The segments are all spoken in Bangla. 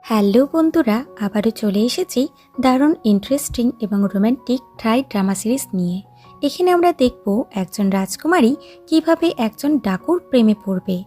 হ্যালো বন্ধুরা, আবারও চলে এসেছি দারুণ ইন্টারেস্টিং এবং রোম্যান্টিক ট্রাই ড্রামা সিরিজ নিয়ে। এখানে আমরা দেখব একজন রাজকুমারী কিভাবে একজন ডাকুর প্রেমে পড়বে,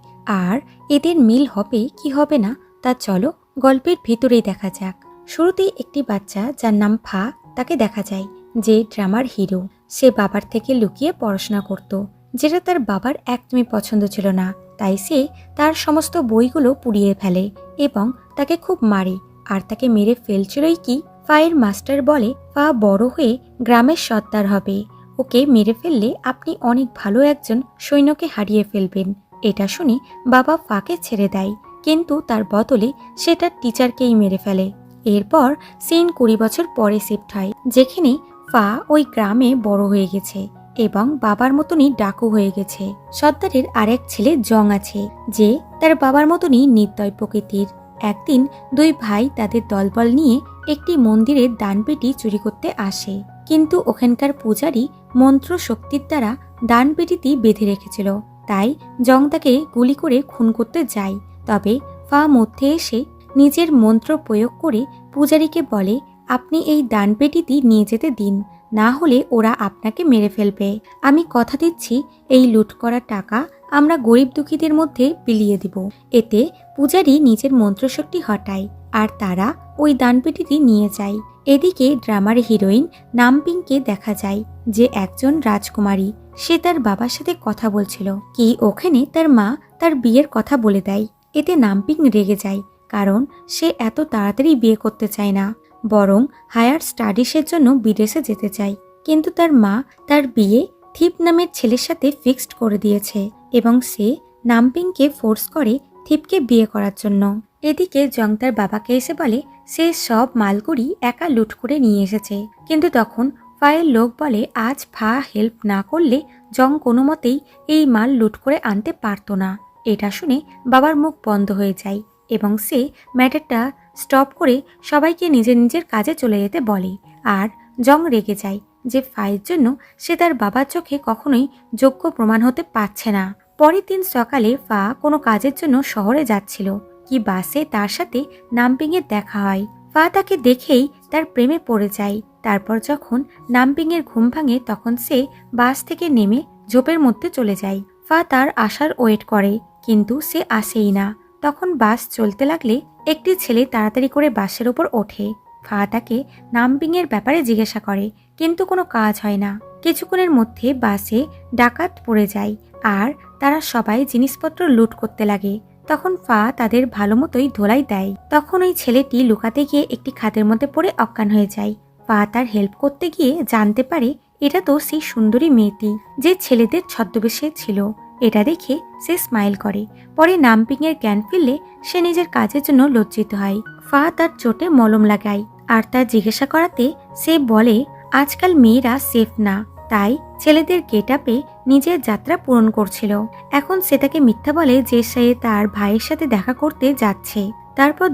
আর এদের মিল হবে কি হবে না তা চলো গল্পের ভিতরেই দেখা যাক। শুরুতেই একটি বাচ্চা যার নাম ফা তাকে দেখা যায়, যে ড্রামার হিরো। সে বাবার থেকে লুকিয়ে পড়াশোনা করত, যেটা তার বাবার একদমই পছন্দ ছিল না। তাই সে তার সমস্ত বইগুলো পুড়িয়ে ফেলে এবং তাকে খুব মারে। আর তাকে মেরে ফেলছিলই কি ফায়ের মাস্টার বলে ফা বড় হয়ে গ্রামের সর্দার হবে, ওকে মেরে ফেললে আপনি অনেক ভালো একজন সৈন্যকে হারিয়ে ফেলবেন। এটা শুনে বাবা ফাকে ছেড়ে দেয়, কিন্তু তার বদলে সে তার টিচারকেই মেরে ফেলে। এরপর সিন 20 বছর পরে শিফট হয়, যেখানে ফা ওই গ্রামে বড় হয়ে গেছে এবং বাবার মতনই ডাকু হয়ে গেছে। সর্দারের আরেক ছেলে জং আছে, যে তার বাবার মতনই নির্দয় প্রকৃতির। একদিন দুই ভাই তাদের দলবল নিয়ে একটি মন্দিরের দানপেটি চুরি করতে আসে, কিন্তু ওখানকার পূজারী মন্ত্র শক্তির দ্বারা দানপেটিটি বেঁধে রেখেছিল। তাই জং তাকে গুলি করে খুন করতে যায়। তবে ফা মধ্যে এসে নিজের মন্ত্র প্রয়োগ করে পূজারীকে বলে, আপনি এই দানপেটিটি নিয়ে যেতে দিন, না হলে ওরা আপনাকে মেরে ফেলবে। আমি কথা দিচ্ছি এই লুট করা টাকা আমরা গরিব দুঃখীদের মধ্যে বিলিয়ে দিব। এতে পূজারী নিজের মন্ত্রশক্তি হটায় আর তারা ওই দানপেটিটি নিয়ে যায়। এদিকে ড্রামার হিরোইন নামপিংকে দেখা যায়, যে একজন রাজকুমারী। সে তার বাবার সাথে কথা বলছিল কি ওখানে তার মা তার বিয়ের কথা বলে দেয়। এতে নামপিং রেগে যায়, কারণ সে এত তাড়াতাড়ি বিয়ে করতে চায় না, বরং হায়ার স্টাডিজের জন্য বিদেশে যেতে চায়। কিন্তু তার মা তার বিয়ে থিপ নামের ছেলের সাথে ফিক্সড করে দিয়েছে এবং সে নামপিংকে ফোর্স করে থিপকে বিয়ে করার জন্য। এদিকে জং তার বাবাকে এসে বলে সে সব মালগুড়ি একা লুট করে নিয়ে এসেছে, কিন্তু তখন ফায়ের লোক বলে আজ ফা হেল্প না করলে জং কোনো মতেই এই মাল লুট করে আনতে পারতো না। এটা শুনে বাবার মুখ বন্ধ হয়ে যায় এবং সে ম্যাটারটা স্টপ করে সবাইকে নিজের নিজের কাজে চলে যেতে বলে। আর জং রেগে যায় যে ফায়ের জন্য সে তার বাবার চোখে কখনোই যোগ্য প্রমাণ হতে পারছে না। পরের দিন সকালে ফা কোনো কাজের জন্য শহরে যাচ্ছিল, কি বাসে তার সাথে নামপিংয়ের দেখা হয়। ফা তাকে দেখেই তার প্রেমে পড়ে যায়। তারপর যখন নামপিংয়ের ঘুম ভাঙে, তখন সে বাস থেকে নেমে ঝোপের মধ্যে চলে যায়। ফা তার আসার ওয়েট করে, কিন্তু সে আসেই না। তখন বাস চলতে লাগলে একটি ছেলে তাড়াতাড়ি করে বাসের ওপর ওঠে। ফা তাকে নামপিংয়ের ব্যাপারে জিজ্ঞাসা করে, কিন্তু কোনো কাজ হয় না। কিছুক্ষণের মধ্যে বাসে ডাকাত পড়ে যায় আর তারা সবাই জিনিসপত্র লুট করতে লাগে। তখন ফা তাদের ভালো মতোই ধোলাই দেয়। তখন ওই ছেলেটি লুকাতে গিয়ে একটি খাদের মধ্যে পড়ে অজ্ঞান হয়ে যায়। ফা তার হেল্প করতে গিয়ে জানতে পারে এটা তো সেই সুন্দরী মেয়েটি যে ছেলেদের ছদ্মবেশে ছিল। এটা দেখে সে স্মাইল করে। পরে নামপিংয়ের জ্ঞান ফিরলে সে নিজের কাজের জন্য লজ্জিত হয়। ফা তার চোটে মলম লাগায় আর তার জিজ্ঞাসা করাতে সে বলে আজকাল মেয়েরা সেফ না, তাই ছেলেদের গেট আপে নিজের যাত্রা পূরণ করছিল। এখন সে তাকে মিথ্যা বলে যে সে তার ভাইয়ের সাথে দেখা করতে যাচ্ছে। তারপর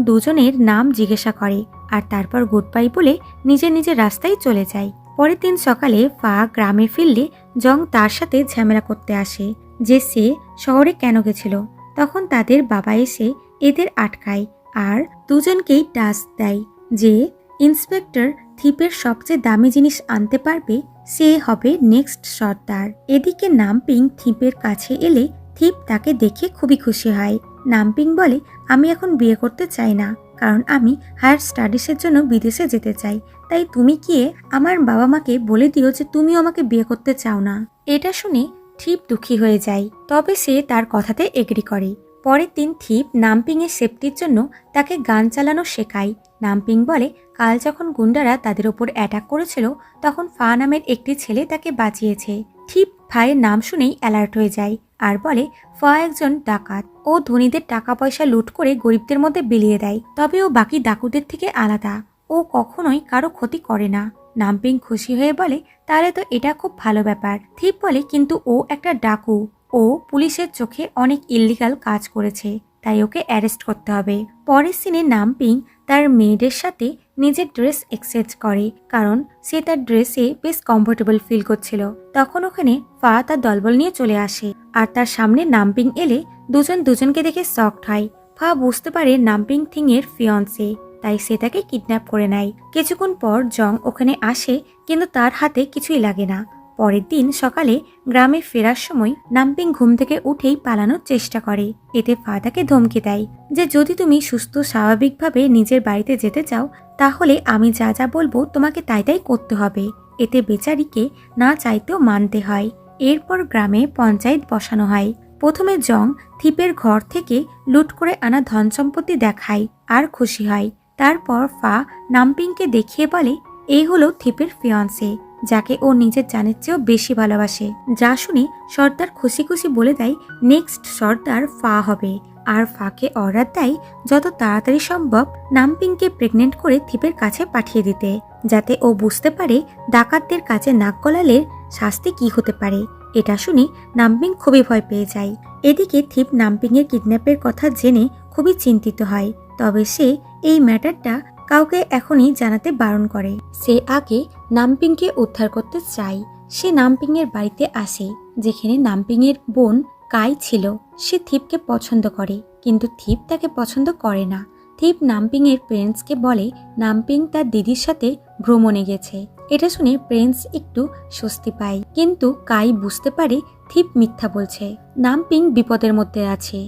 দুজনের নাম জিজ্ঞাসা করে আর তারপর গুড বাই বলে নিজের নিজের রাস্তায় চলে যায়। পরের দিন সকালে ফা গ্রামে ফিরলে জং তার সাথে ঝামেলা করতে আসে যে সে শহরে কেন গেছিল। তখন তাদের বাবা এসে এদের আটকায় আর দুজনকেই টাস্ক দেয় যে ইন্সপেক্টর থিপের সবচেয়ে দামি জিনিস আনতে পারবে সে হবে নেক্সট সর্দার। এদিকে নামপিং থিপের কাছে এলে থিপ তাকে দেখে খুবই খুশি হয়। নামপিং বলে আমি এখন বিয়ে করতে চাই না, কারণ আমি হায়ার স্টাডিজের জন্য বিদেশে যেতে চাই। তাই তুমি গিয়ে আমার বাবা মাকে বলে দিও যে তুমিও আমাকে বিয়ে করতে চাও না। এটা শুনে থিপ দুঃখী হয়ে যায়, তবে সে তার কথাতে এগ্রি করে। পরের দিন থিপ নামপিং এর সেফটির জন্য তাকে গান চালানো শেখায়। নামপিং বলে কাল যখন গুন্ডারা তাদের ওপর অ্যাটাক করেছিল, তখন ফা নামের একটি ছেলে তাকে বাঁচিয়েছে। থিপ ফায়ের নাম শুনেই অ্যালার্ট হয়ে যায় আর বলে ফা একজন ডাকাত, ও ধনীদের টাকা পয়সা লুট করে গরিবদের মধ্যে বিলিয়ে দেয়। তবে ও বাকি ডাকুদের থেকে আলাদা, ও কখনোই কারো ক্ষতি করে না। নামপিং খুশি হয়ে বলে তাহলে তো এটা খুব ভালো ব্যাপার। থিপ বলে কিন্তু ও একটা ডাকু, ও পুলিশের চোখে অনেক ইল্লিগাল কাজ করেছে, তাই ওকে অ্যারেস্ট করতে হবে। পরের সিনে নামপিং তার মেয়েদের সাথে নিজের ড্রেস এক্সচেঞ্জ করে, কারণ সে তার ড্রেসে বেশ কমফোর্টেবল ফিল করছিল। তখন ওখানে ফা তার দলবল নিয়ে চলে আসে আর তার সামনে নামপিং এলে দুজন দুজনকে দেখে শকড হয়। ফা বুঝতে পারে নামপিং থিং এর ফিয়ন্সে, তাই সে তাকে কিডন্যাপ করে নেয়। কিছুক্ষণ পর জং ওখানে আসে, কিন্তু তার হাতে কিছুই লাগে না। পরের দিন সকালে গ্রামে ফেরার সময় নামপিং ঘুম থেকে উঠেই পালানোর চেষ্টা করে। এতে ফা তাকে ধমকি দেয় যে যদি তুমি সুস্থ স্বাভাবিকভাবে নিজের বাড়িতে যেতে চাও, তাহলে আমি যা যা বলবো তোমাকে তাই তাই করতে হবে। এতে বেচারিকে না চাইতেও মানতে হয়। এরপর গ্রামে পঞ্চায়েত বসানো হয়। প্রথমে জং থিপের ঘর থেকে লুট করে আনা ধন সম্পত্তি দেখায় আর খুশি হয়। তারপর ফা নামপিংকে দেখিয়ে বলে এই হলো থিপের ফিয়ন্সে, যাকে ও নিজের জানের চেয়েও বেশি ভালোবাসে। যা শুনে সর্দার খুশি খুশি বলে দেয় নেক্সট সর্দার ফা হবে। আর ফাকে অর্ডার দেয় যত তাড়াতাড়ি সম্ভব নামপিংকে প্রেগনেন্ট করে থিপের কাছে পাঠিয়ে দিতে, যাতে ও বুঝতে পারে ডাকাতদের কাছে নাক গলালে শাস্তি কি হতে পারে। এটা শুনে নামপিং খুবই ভয় পেয়ে যায়। এদিকে থিপ নামপিং এর কিডন্যাপের কথা জেনে খুবই চিন্তিত হয়। তবে সে এই ম্যাটারটা কাউকে এখনই জানাতে বারণ করে। সে আগে নামপিংকে উদ্ধার করতে চায়। সে নামপিং এর বাড়িতে আসে, যেখানে নামপিং এর বোন কাই ছিল। সে থিপকে পছন্দ করে, কিন্তু থিপ তাকে পছন্দ করে না। থিপ নামপিং এর প্রিন্সকে বলে নামপিং তার দিদির সাথে ভ্রমণে গেছে। এটা শুনে প্রিন্স একটু স্বস্তি পায়, কিন্তু কাই বুঝতে পারে থিপ মিথ্যা বলছে। নামপিং বিপদের মধ্যে আছে।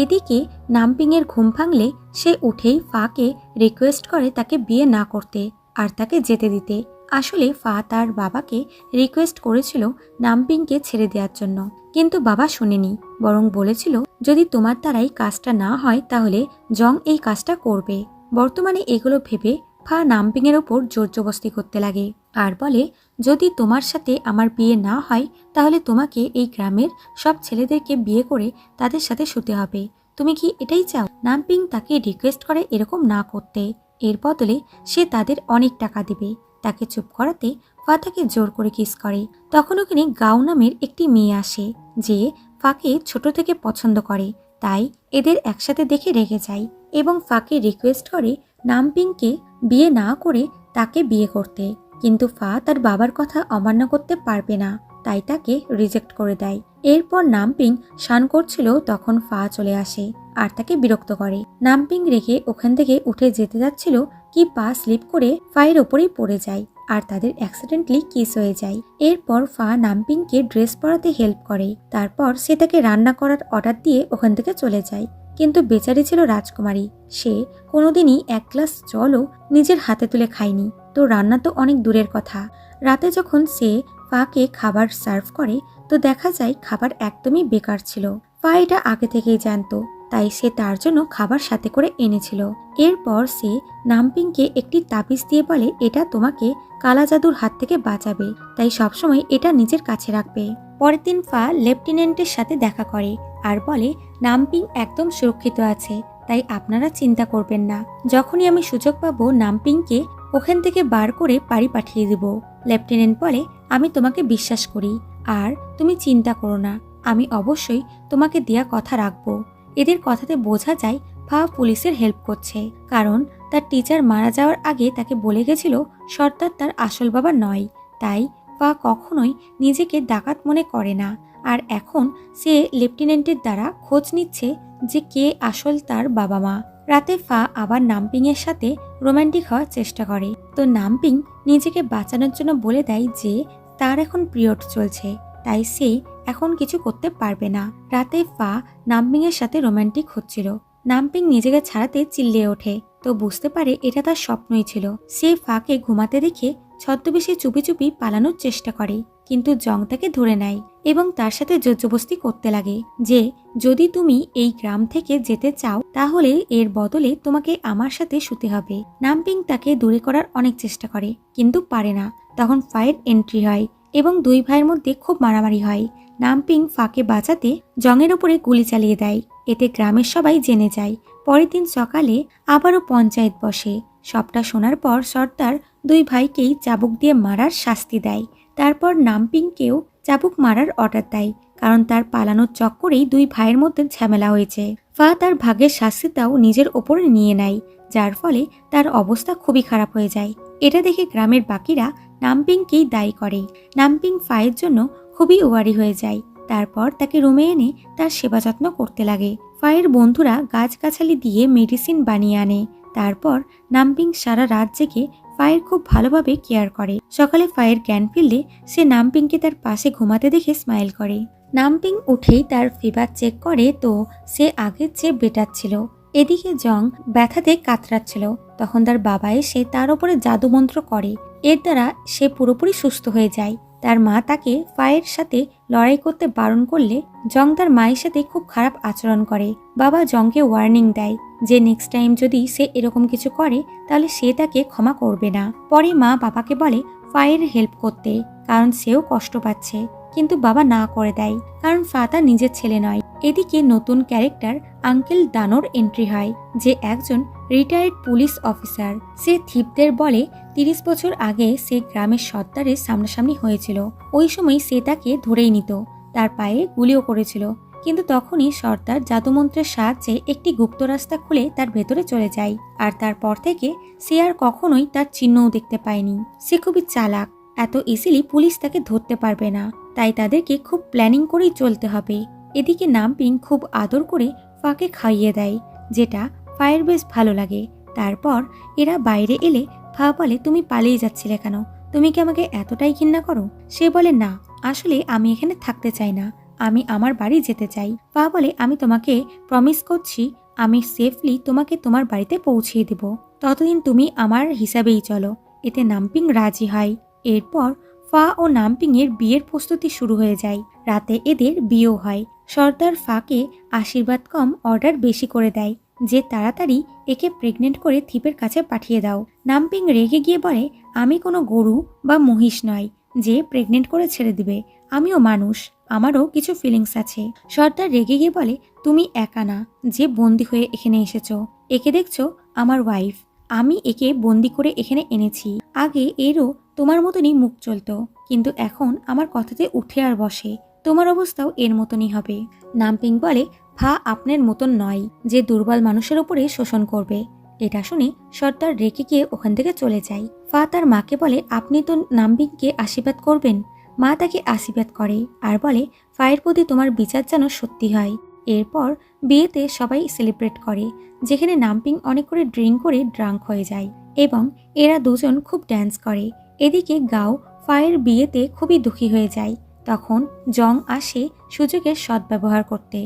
এদিকে নামপিং এর ঘুম ভাঙলে সে উঠেই ফাকে রিকোয়েস্ট করে তাকে বিয়ে না করতে আর তাকে যেতে দিতে। আসলে ফা তার বাবাকে রিকোয়েস্ট করেছিল নামপিংকে ছেড়ে দেওয়ার জন্য, কিন্তু বাবা শুনেনি, বরং বলেছিল যদি তোমার দ্বারাই কাজটা না হয় তাহলে জং এই কাজটা করবে। বর্তমানে এগুলো ভেবে ফা নামপিং এর ওপর জোরজবস্তি করতে লাগে আর বলে যদি তোমার সাথে আমার বিয়ে না হয় তাহলে তোমাকে এই গ্রামের সব ছেলেদেরকে বিয়ে করে তাদের সাথে শুতে হবে। তুমি কি এটাই চাও? নামপিং তাকে রিকোয়েস্ট করে এরকম না করতে। এর বদলে সে তাদের অনেক টাকা দিবে। তাকে চুপ করাতে ফা তাকে জোর করে কিস করে। তখন ওখানে গাও নামের একটি মেয়ে আসে, যে ফাকে ছোট থেকে পছন্দ করে, তাই এদের একসাথে দেখে রেগে যায় এবং ফাকে রিকোয়েস্ট করে নামপিংকে বিয়ে না করে তাকে বিয়ে করতে। কিন্তু ফা তার বাবার কথা অমান্য করতে পারবে না, তাই তাকে রিজেক্ট করে দেয়। এরপর নামপিং শান করছিল, তখন ফা চলে আসে আর তাকে বিরক্ত করে। নামপিং রেখে ওখান থেকে উঠে যেতে যাচ্ছিল কি পা স্লিপ করে ফায়ের ওপরেই পড়ে যায় আর তাদের অ্যাক্সিডেন্টলি কিস হয়ে যায়। এরপর ফা নামপিংকে ড্রেস পরাতে হেল্প করে। তারপর সে তাকে রান্না করার অর্ডার দিয়ে ওখান থেকে চলে যায়। কিন্তু বেচারি ছিল রাজকুমারী, সে কোনোদিনই এক গ্লাস জলও নিজের হাতে তুলে খায়নি, তো রান্না তো অনেক দূরের কথা। রাতে যখন সে ফাকে খাবার সার্ভ করে তো দেখা যায় খাবার একদমই বেকার ছিল। ফা এটা আগে থেকেই জানতো, তাই সে তার জন্য খাবার সাথে করে এনেছিল। এরপর সে নামপিংকে একটি তাবিজ দিয়ে বলে এটা তোমাকে কালা জাদুর হাত থেকে বাঁচাবে, তাই সবসময় এটা নিজের কাছে রাখবে। পরের দিন ফা লেফটেন্যান্টের সাথে দেখা করে আর বলে নামপিং একদম সুরক্ষিত আছে, তাই আপনারা চিন্তা করবেন না। যখনই আমি সুযোগ পাবো নামপিংকে ওখান থেকে বার করে বাড়ি পাঠিয়ে দিব। লেফটেন্যান্ট বলে আমি তোমাকে বিশ্বাস করি আর তুমি চিন্তা করো না, আমি অবশ্যই তোমাকে দেয়া কথা রাখবো। এদের কথাতে বোঝা যায় ফা পুলিশের হেল্প করছে, কারণ তার টিচার মারা যাওয়ার আগে তাকে বলে গেছিল সর্দার তার আসল বাবা নয়। তাই ফা কখনোই নিজেকে ডাকাত মনে করে না। আর এখন সে লেফটেন্যান্টের দ্বারা খোঁজ নিচ্ছে যে কে আসল তার বাবা মা। রাতে ফা আবার নামপিং এর সাথে রোমান্টিক হওয়ার চেষ্টা করে, তো নামপিং নিজেকে বাঁচানোর জন্য বলে দেয় যে তার এখন পিরিয়ড চলছে, তাই সে এখন কিছু করতে পারবে না। রাতে ফা নামপিং এর সাথে রোমান্টিক হচ্ছিল। নামপিং নিজেকে ছাড়াতে চিল্লিয়ে ওঠে, তো বুঝতে পারে এটা তার স্বপ্নই ছিল। সে ফাকে ঘুমাতে দেখে ছদ্মবেশে চুপি চুপি পালানোর চেষ্টা করে, কিন্তু জং তাকে ধরে নেয় এবং তার সাথে জোরজবস্তি করতে লাগে যে যদি তুমি এই গ্রাম থেকে যেতে চাও তাহলে এর বদলে তোমাকে আমার সাথে শুতে হবে। নামপিং তাকে দূরে করার অনেক চেষ্টা করে, কিন্তু পারে না। তখন ফায়ের এন্ট্রি হয় এবং দুই ভাইয়ের মধ্যে খুব মারামারি হয়। নামপিং ফাকে বাঁচাতে জংয়ের উপরে গুলি চালিয়ে দেয়, এতে গ্রামের সবাই জেনে যায়। পরের দিন সকালে আবারও পঞ্চায়েত বসে। সবটা শোনার পর সর্দার দুই ভাইকেই চাবুক দিয়ে মারার শাস্তি দেয়। তারপর নামপিংকেও চাবুক মারার অর্ডার দেয়, কারণ তার পালানোর চক্করেই দুই ভাইয়ের মধ্যে ঝামেলা হয়েছে। ফা তার ভাগের শাস্তিটাও নিজের ওপরে নিয়ে নেয়, যার ফলে তার অবস্থা খুবই খারাপ হয়ে যায়। এটা দেখে গ্রামের বাকিরা নামপিংকেই দায়ী করে। নামপিং ফায়ের জন্য খুবই ওয়ারি হয়ে যায় তারপর তাকে রুমে এনে তার সেবা যত্ন করতে লাগে। ফায়ের বন্ধুরা গাছগাছালি দিয়ে মেডিসিন বানিয়ে আনে। তারপর নামপিং সারা রাত জেগে ফায়ের খুব ভালোভাবে কেয়ার করে। সকালে ফায়ের জ্ঞান ফিরলে সে নামপিংকে তার পাশে ঘুমাতে দেখে স্মাইল করে। নামপিং উঠেই তার ফিভার চেক করে তো সে আগের চেয়ে বেটার ছিল। এদিকে জং ব্যথাতে কাতরাচ্ছিল। তখন তার বাবা এসে তার উপরে জাদুমন্ত্র করে। এর দ্বারা সে পুরোপুরি সুস্থ হয়ে যায়। তার মা তাকে ফায়ের সাথে লড়াই করতে বারণ করলে জং তার মায়ের সাথে খুব খারাপ আচরণ করে। বাবা জংকে ওয়ার্নিং দেয় যে নেক্সট টাইম যদি সে এরকম কিছু করে তাহলে সে তাকে ক্ষমা করবে না। পরে মা বাবাকে বলে ফায়ের হেল্প করতে, কারণ সেও কষ্ট পাচ্ছে। কিন্তু বাবা না করে দেয়, কারণ ফা তার নিজের ছেলে নয়। এদিকে নতুন ক্যারেক্টার আঙ্কেল দানোর এন্ট্রি হয়, যে একজন রিটায়ার্ড পুলিশ অফিসার। সে থিপদের বলে 30 বছর আগে সে গ্রামের সর্দারের সামনাসামনি হয়েছিল। ওই সময় সে তাকে ধরেই নিত, তার পায়ে গুলিও করেছিল। কিন্তু তখনই সর্দার জাদুমন্ত্রের সাহায্যে একটি গুপ্ত রাস্তা খুলে তার ভেতরে চলে যায়। আর তারপর থেকে সে আর কখনোই তার চিহ্নও দেখতে পায়নি। সে খুবই চালাক, এত ইজিলি পুলিশ তাকে ধরতে পারবে না, তাই তাদেরকে খুব প্ল্যানিং করেই চলতে হবে। এদিকে নামপিং খুব আদর করে ফাকে খাইয়ে দেয়, যেটা ফায়ের বেশ ভালো লাগে। তারপর এরা বাইরে এলে ফা বলে, তুমি পালিয়ে যাচ্ছিলে কেন? তুমি কি আমাকে এতটাই ঘৃণা করো? সে বলে, না, আসলে আমি এখানে থাকতে চাই না, আমি আমার বাড়ি যেতে চাই। ফা বলে, আমি তোমাকে প্রমিস করছি আমি সেফলি তোমাকে তোমার বাড়িতে পৌঁছিয়ে দেব, ততদিন তুমি আমার হিসাবেই চলো। এতে নামপিং রাজি হয়। এরপর ফা ও নামপিং এর বিয়ের প্রস্তুতি শুরু হয়ে যায়। রাতে এদের বিয়েও হয়। সর্দার ফাকে আশীর্বাদ কম অর্ডার বেশি করে দেয় যে তাড়াতাড়ি একে প্রেগনেন্ট করে থিপের কাছে পাঠিয়ে দাও। নামপিং রেগে গিয়ে বলে, আমি কোনো গরু বা মহিষ নয় যে প্রেগনেন্ট করে ছেড়ে দিবে, আমিও মানুষ, আমারও কিছু ফিলিংস আছে। সর্দার রেগে গিয়ে বলে, তুমি একা না যে বন্দি হয়ে এখানে এসেছো, একে দেখছো আমার ওয়াইফ, আমি একে বন্দি করে এখানে এনেছি। আগে এরও তোমার মতনই মুখ চলতো, কিন্তু এখন আমার কথাতে উঠে আর বসে, তোমার অবস্থাও এর মতনই হবে। নামপিং বলে, ফা আপনার মতন নয় যে দুর্বল মানুষের উপরে শোষণ করবে। এটা শুনে সর্দার রেখে গিয়ে ওখান থেকে চলে যায়। ফা তার মাকে বলে, আপনি তো নামপিংকে আশীর্বাদ করবেন। মা তাকে আশীর্বাদ করে আর বলে, ফায়ের প্রতি তোমার বিচার যেন সত্যি হয়। এরপর বিয়েতে সবাই সেলিব্রেট করে, যেখানে নামপিং অনেক করে ড্রিঙ্ক করে ড্রাঙ্ক হয়ে যায় এবং এরা দুজন খুব ড্যান্স করে। এদিকে গাও ফায়ের বিয়েতে খুবই দুঃখী হয়ে যায়। তখন জং আসে সুযোগের সদ্ব্যবহার করতে।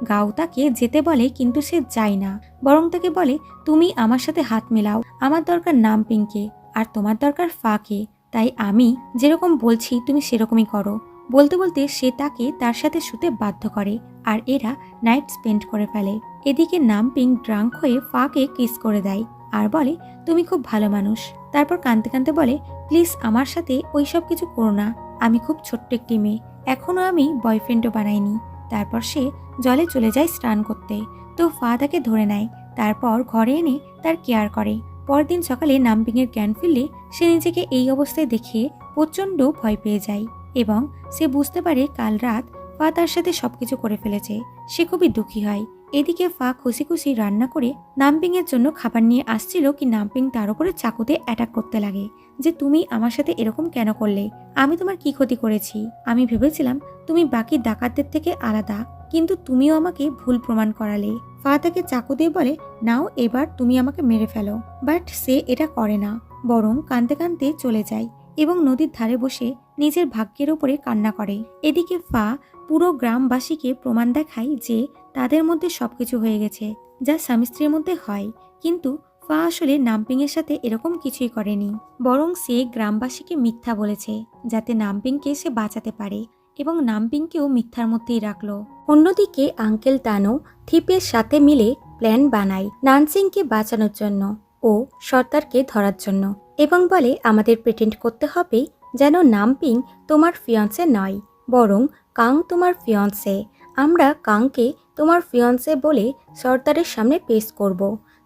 গাও তাকে যেতে বলে, কিন্তু সে যায় না, বরং তাকে বলে, তুমি আমার সাথে হাত মেলাও, আমার দরকার নামপিংকে আর তোমার দরকার ফাকে, তাই আমি যেরকম বলছি তুমি সেরকমই করো। বলতে বলতে সে তাকে তার সাথে শুতে বাধ্য করে আর এরা নাইট স্পেন্ড করে ফেলে। এদিকে নামপিং ড্রাঙ্ক হয়ে ফাকে কিস করে দেয় আর বলে, তুমি খুব ভালো মানুষ। তারপর কাঁদতে কাঁদতে বলে, প্লিজ আমার সাথে ওই সব কিছু করো না, আমি খুব ছোট্ট একটি মেয়ে, এখনো আমি বয়ফ্রেন্ডও বানাইনি। তারপর সে জলে চলে যায় স্নান করতে, তো ফা তাকে ধরে নেয়। তারপর ঘরে এনে তার কেয়ার করে। পরদিন সকালে নামপিং এর জ্ঞান ফিরলে সে নিজেকে এই অবস্থায় দেখে প্রচন্ড ভয় পেয়ে যায় এবং সে বুঝতে পারে কাল রাত ফা তার সাথে সবকিছু করে ফেলেছে। সে খুবই দুঃখী হয়। এদিকে ফা খুশি খুশি রান্না করে নামপিং এর জন্য খাবার নিয়ে আসছিল কি নামপিং তার উপরে চাকুতে অ্যাটাক করতে লাগে, যে তুমি আমার সাথে এরকম কেন করলে, আমি তোমার কি ক্ষতি করেছি? আমি ভেবেছিলাম তুমি বাকি ডাকাতদের থেকে আলাদা, কিন্তু তুমিও আমাকে ভুল প্রমাণ করালে। ফা তাকে চাকু দিয়ে বলে, নাও এবার তুমি আমাকে মেরে ফেলো। বাট সে এটা করে না, বরং কাঁদতে কাঁদতে চলে যায় এবং নদীর ধারে বসে নিজের ভাগ্যের উপরে কান্না করে। এদিকে ফা পুরো গ্রামবাসীকে প্রমাণ দেখায় যে তাদের মধ্যে সবকিছু হয়ে গেছে, যা স্বামী স্ত্রীর মধ্যে হয়। কিন্তু ফা আসলে নামপিং এর সাথে এরকম কিছুই করেনি, বরং সে গ্রামবাসীকে মিথ্যা বলেছে যাতে নামপিংকে সে বাঁচাতে পারে এবং নামপিংকেও মিথ্যার মধ্যেই রাখলো। অন্যদিকে আঙ্কেল তানো থিপের সাথে মিলে প্ল্যান বানায় নানসিংকে বাঁচানোর জন্য ও সর্দারকে ধরার জন্য এবং বলে, আমাদের প্রিটেন্ড করতে হবে যেন নামপিং তোমার ফিয়ন্সে নয়, বরং কাং তোমার ফিয়ন্সে। আমরা কাংকে তোমার ফিয়ন্সে বলে সর্দারের সামনে পেশ করব।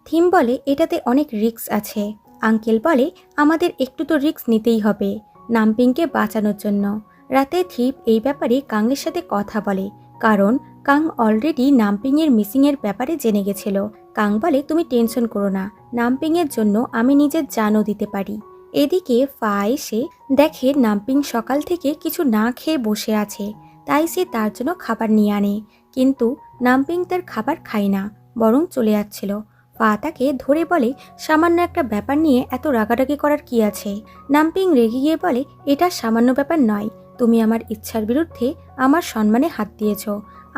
থিম বলে, এটাতে অনেক রিস্ক আছে। আঙ্কেল বলে, আমাদের একটু তো রিস্ক নিতেই হবে নামপিংকে বাঁচানোর জন্য। রাতে থিপ এই ব্যাপারে কাংয়ের সাথে কথা বলে, কারণ কাং অলরেডি নামপিংয়ের মিসিংয়ের ব্যাপারে জেনে গেছিল। কাং বলে, তুমি টেনশন করো না, নামপিংয়ের জন্য আমি নিজের জানও দিতে পারি। এদিকে ফা এসে দেখে নামপিং সকাল থেকে কিছু না খেয়ে বসে আছে, তাই সে তার জন্য খাবার নিয়ে আনে, কিন্তু নামপিং তার খাবার খায় না, বরং চলে যাচ্ছিল। ফা তাকে ধরে বলে, সামান্য একটা ব্যাপার নিয়ে এত রাগারাগি করার কি আছে? নামপিং রেগে গিয়ে বলে, এটা সামান্য ব্যাপার নয়, তুমি আমার ইচ্ছার বিরুদ্ধে আমার সম্মানে হাত দিয়েছ।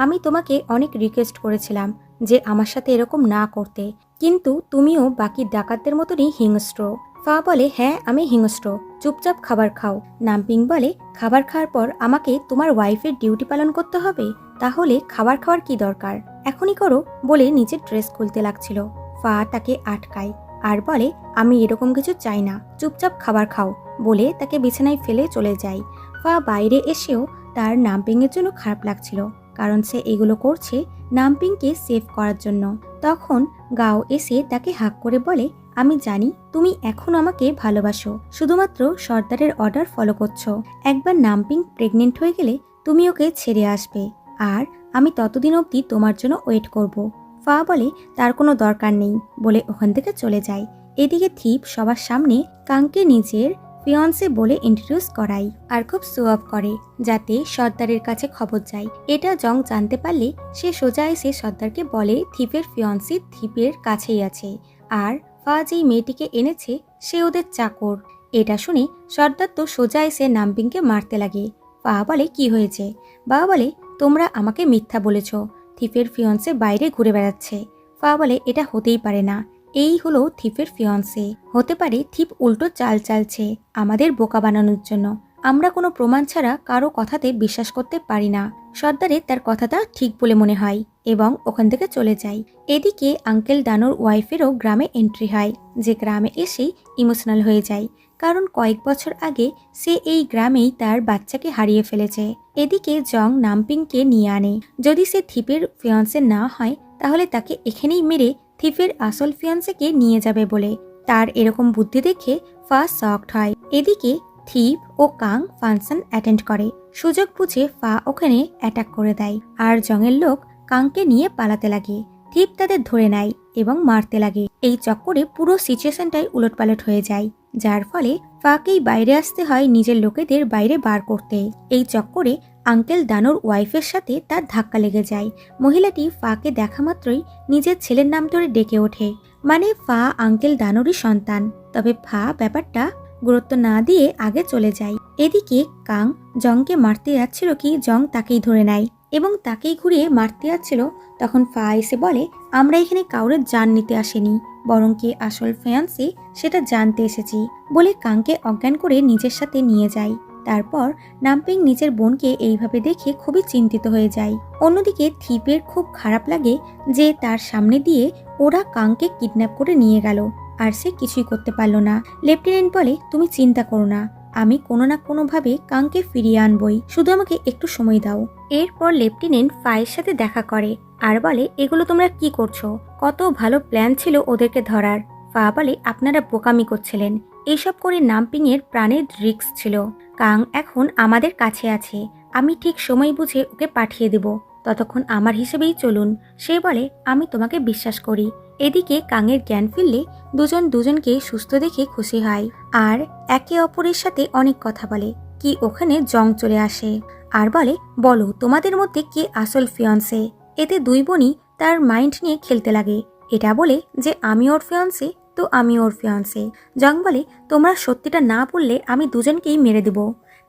আমি তোমাকে অনেক রিকোয়েস্ট করেছিলাম যে আমার সাথে এরকম না করতে, কিন্তু তুমিও বাকি ডাকাতদের মতনই হিংস্র। ফা বলে, হ্যাঁ আমি হিংস্র, চুপচাপ খাবার খাও। নামপিং বলে, খাবার খাওয়ার পর আমাকে তোমার ওয়াইফের ডিউটি পালন করতে হবে? তাহলে খাবার খাওয়ার কি দরকার, এখনই করো, বলে নিজের ড্রেস খুলতে লাগছিল। ফা তাকে আটকায় আর বলে, আমি এরকম কিছু চাই না, চুপচাপ খাবার খাও, বলে তাকে বিছানায় ফেলে চলে যায়। ফা বাইরে এসেও তার নামপিংয়ের জন্য খারাপ লাগছিল, কারণ সে এগুলো করছে নামপিংকে সেভ করার জন্য। তখন গাও এসে তাকে হাঁক করে বলে, আমি জানি তুমি এখনো আমাকে ভালোবাসো, শুধুমাত্র সর্দারের অর্ডার ফলো করছো। একবার নামপিং প্রেগনেন্ট হয়ে গেলে তুমি ওকে ছেড়ে আসবে, আর আমি ততদিন অবধি তোমার জন্য ওয়েট করব। ফা বলে, তার কোনো দরকার নেই, বলে ওখান থেকে চলে যায়। এদিকে থিপ সবার সামনে কাংকে নিজের ফিয়ন্সে বলে ইন্ট্রোডিউস করাই আর খুব শো অফ করে, যাতে সর্দারের কাছে খবর যায়। এটা জং জানতে পারলে সে সোজা এসে সর্দারকে বলে থিপের ফিয়ন্সি থিপের কাছেই আছে, আর ফা যেই মেয়েটিকে এনেছে সে ওদের চাকর। এটা শুনে সর্দার তো সোজা এসে নামপিংকে মারতে লাগে। ফা বলে, কি হয়েছে? বাবা বলে, তোমরা আমাকে মিথ্যা বলেছ, থিপের ফিয়ন্সে বাইরে ঘুরে বেড়াচ্ছে। ফা বলে, এটা হতেই পারে না, এই হলো থিপের ফিয়ন্সে, হতে পারে থিপ উল্টো চাল চালছে আমাদের বোকা বানানোর জন্য। আমরা কোনো প্রমাণ ছাড়া কারো কথাতে বিশ্বাস করতে পারি না। সর্দারের তার কথাটা ঠিক বলে মনে হয় এবং ওখান থেকে চলে যায়। এদিকে আঙ্কেল দানোর ওয়াইফেরও গ্রামে এন্ট্রি হয়, যে গ্রামে এসেই ইমোশনাল হয়ে যায়, কারণ কয়েক বছর আগে সে এই গ্রামেই তার বাচ্চাকে হারিয়ে ফেলেছে। এদিকে জং নামপিংকে নিয়ে আনে, যদি সে থিপের ফিয়ন্সে না হয় তাহলে তাকে এখানেই মেরে থিপের আসল ফিয়ান্সেকে নিয়ে যাবে বলে। তার এরকম বুদ্ধি দেখে ফা শকড হয়। এদিকে থিপ ও কাং ফাংশন অ্যাটেন্ড করে, সুযোগ বুঝে ফা ওখানে অ্যাটাক করে দেয়, আর জংয়ের লোক কাংকে নিয়ে পালাতে লাগে। থিপ তাদের ধরে নেয় এবং মারতে লাগে। এই চক্করে পুরো সিচুয়েশনটাই উলটপালট হয়ে যায়, যার ফলে ফাকেই বাইরে আসতে হয় নিজের লোকেদের বাইরে বার করতে। এই চক্করে আঙ্কেল দানোর ওয়াইফের সাথে তার ধাক্কা লেগে যায়। মহিলাটি ফাকে দেখা মাত্রই নিজের ছেলের নাম ধরে ডেকে ওঠে, মানে ফা আঙ্কেল দানোরই সন্তান। তবে ফা ব্যাপারটা গুরুত্ব না দিয়ে আগে চলে যায়। এদিকে কাং জংকে মারতে যাচ্ছিল কি জং তাকেই ধরে নেয় এবং তাকেই ঘুরিয়ে মারতে যাচ্ছিল। তখন ফা এসে বলে, আমরা এখানে কাউরে জান নিতে আসেনি, বরং কে আসল ফিয়ান্সি সেটা জানতে এসেছি, বলে কাংকে অজ্ঞান করে নিজের সাথে নিয়ে যায়। তারপর নামপিং নিজের বোনকে এইভাবে দেখে খুবই চিন্তিত হয়ে যায়। অন্যদিকে থিপের খুব খারাপ লাগে যে তার সামনে দিয়ে ওরা কাংকে কিডন্যাপ করে নিয়ে গেল, আর সে কিছুই করতে পারল না। লেফটেন্যান্ট বলে, তুমি চিন্তা করো না, আমি কোনো না কোনোভাবে কাংকে ফিরিয়ে আনবই, শুধু আমাকে একটু সময় দাও। এরপর লেফটেন্যান্ট ফায়ের সাথে দেখা করে আর বলে, এগুলো তোমরা কি করছো? কত ভালো প্ল্যান ছিল ওদেরকে ধরার। ফা বলে, আপনারা বোকামি করছিলেন, এইসব করে নামপিং এর প্রাণের রিস্ক ছিল। কাং এখন আমাদের কাছে আছে, আমি ঠিক সময় বুঝে ওকে পাঠিয়ে দেব, ততক্ষণ আমার হিসেবেই চলুন। সে বলে, আমি তোমাকে বিশ্বাস করি। এদিকে কাংয়ের জ্ঞান ফিরলে দুজন দুজনকে সুস্থ দেখে খুশি হয় আর একে অপরের সাথে অনেক কথা বলে। কি ওখানে জং চলে আসে আর বলে, বলো তোমাদের মধ্যে কে আসল ফিয়ন্সে? এতে দুই বোনই তার মাইন্ড নিয়ে খেলতে লাগে। এটা বলে যে আমি ওর ফিয়ন্সে তো আমি ওর ফিয়ন্সে। জং বলে, তোমরা সত্যিটা না বললে আমি দুজনকেই মেরে দেব।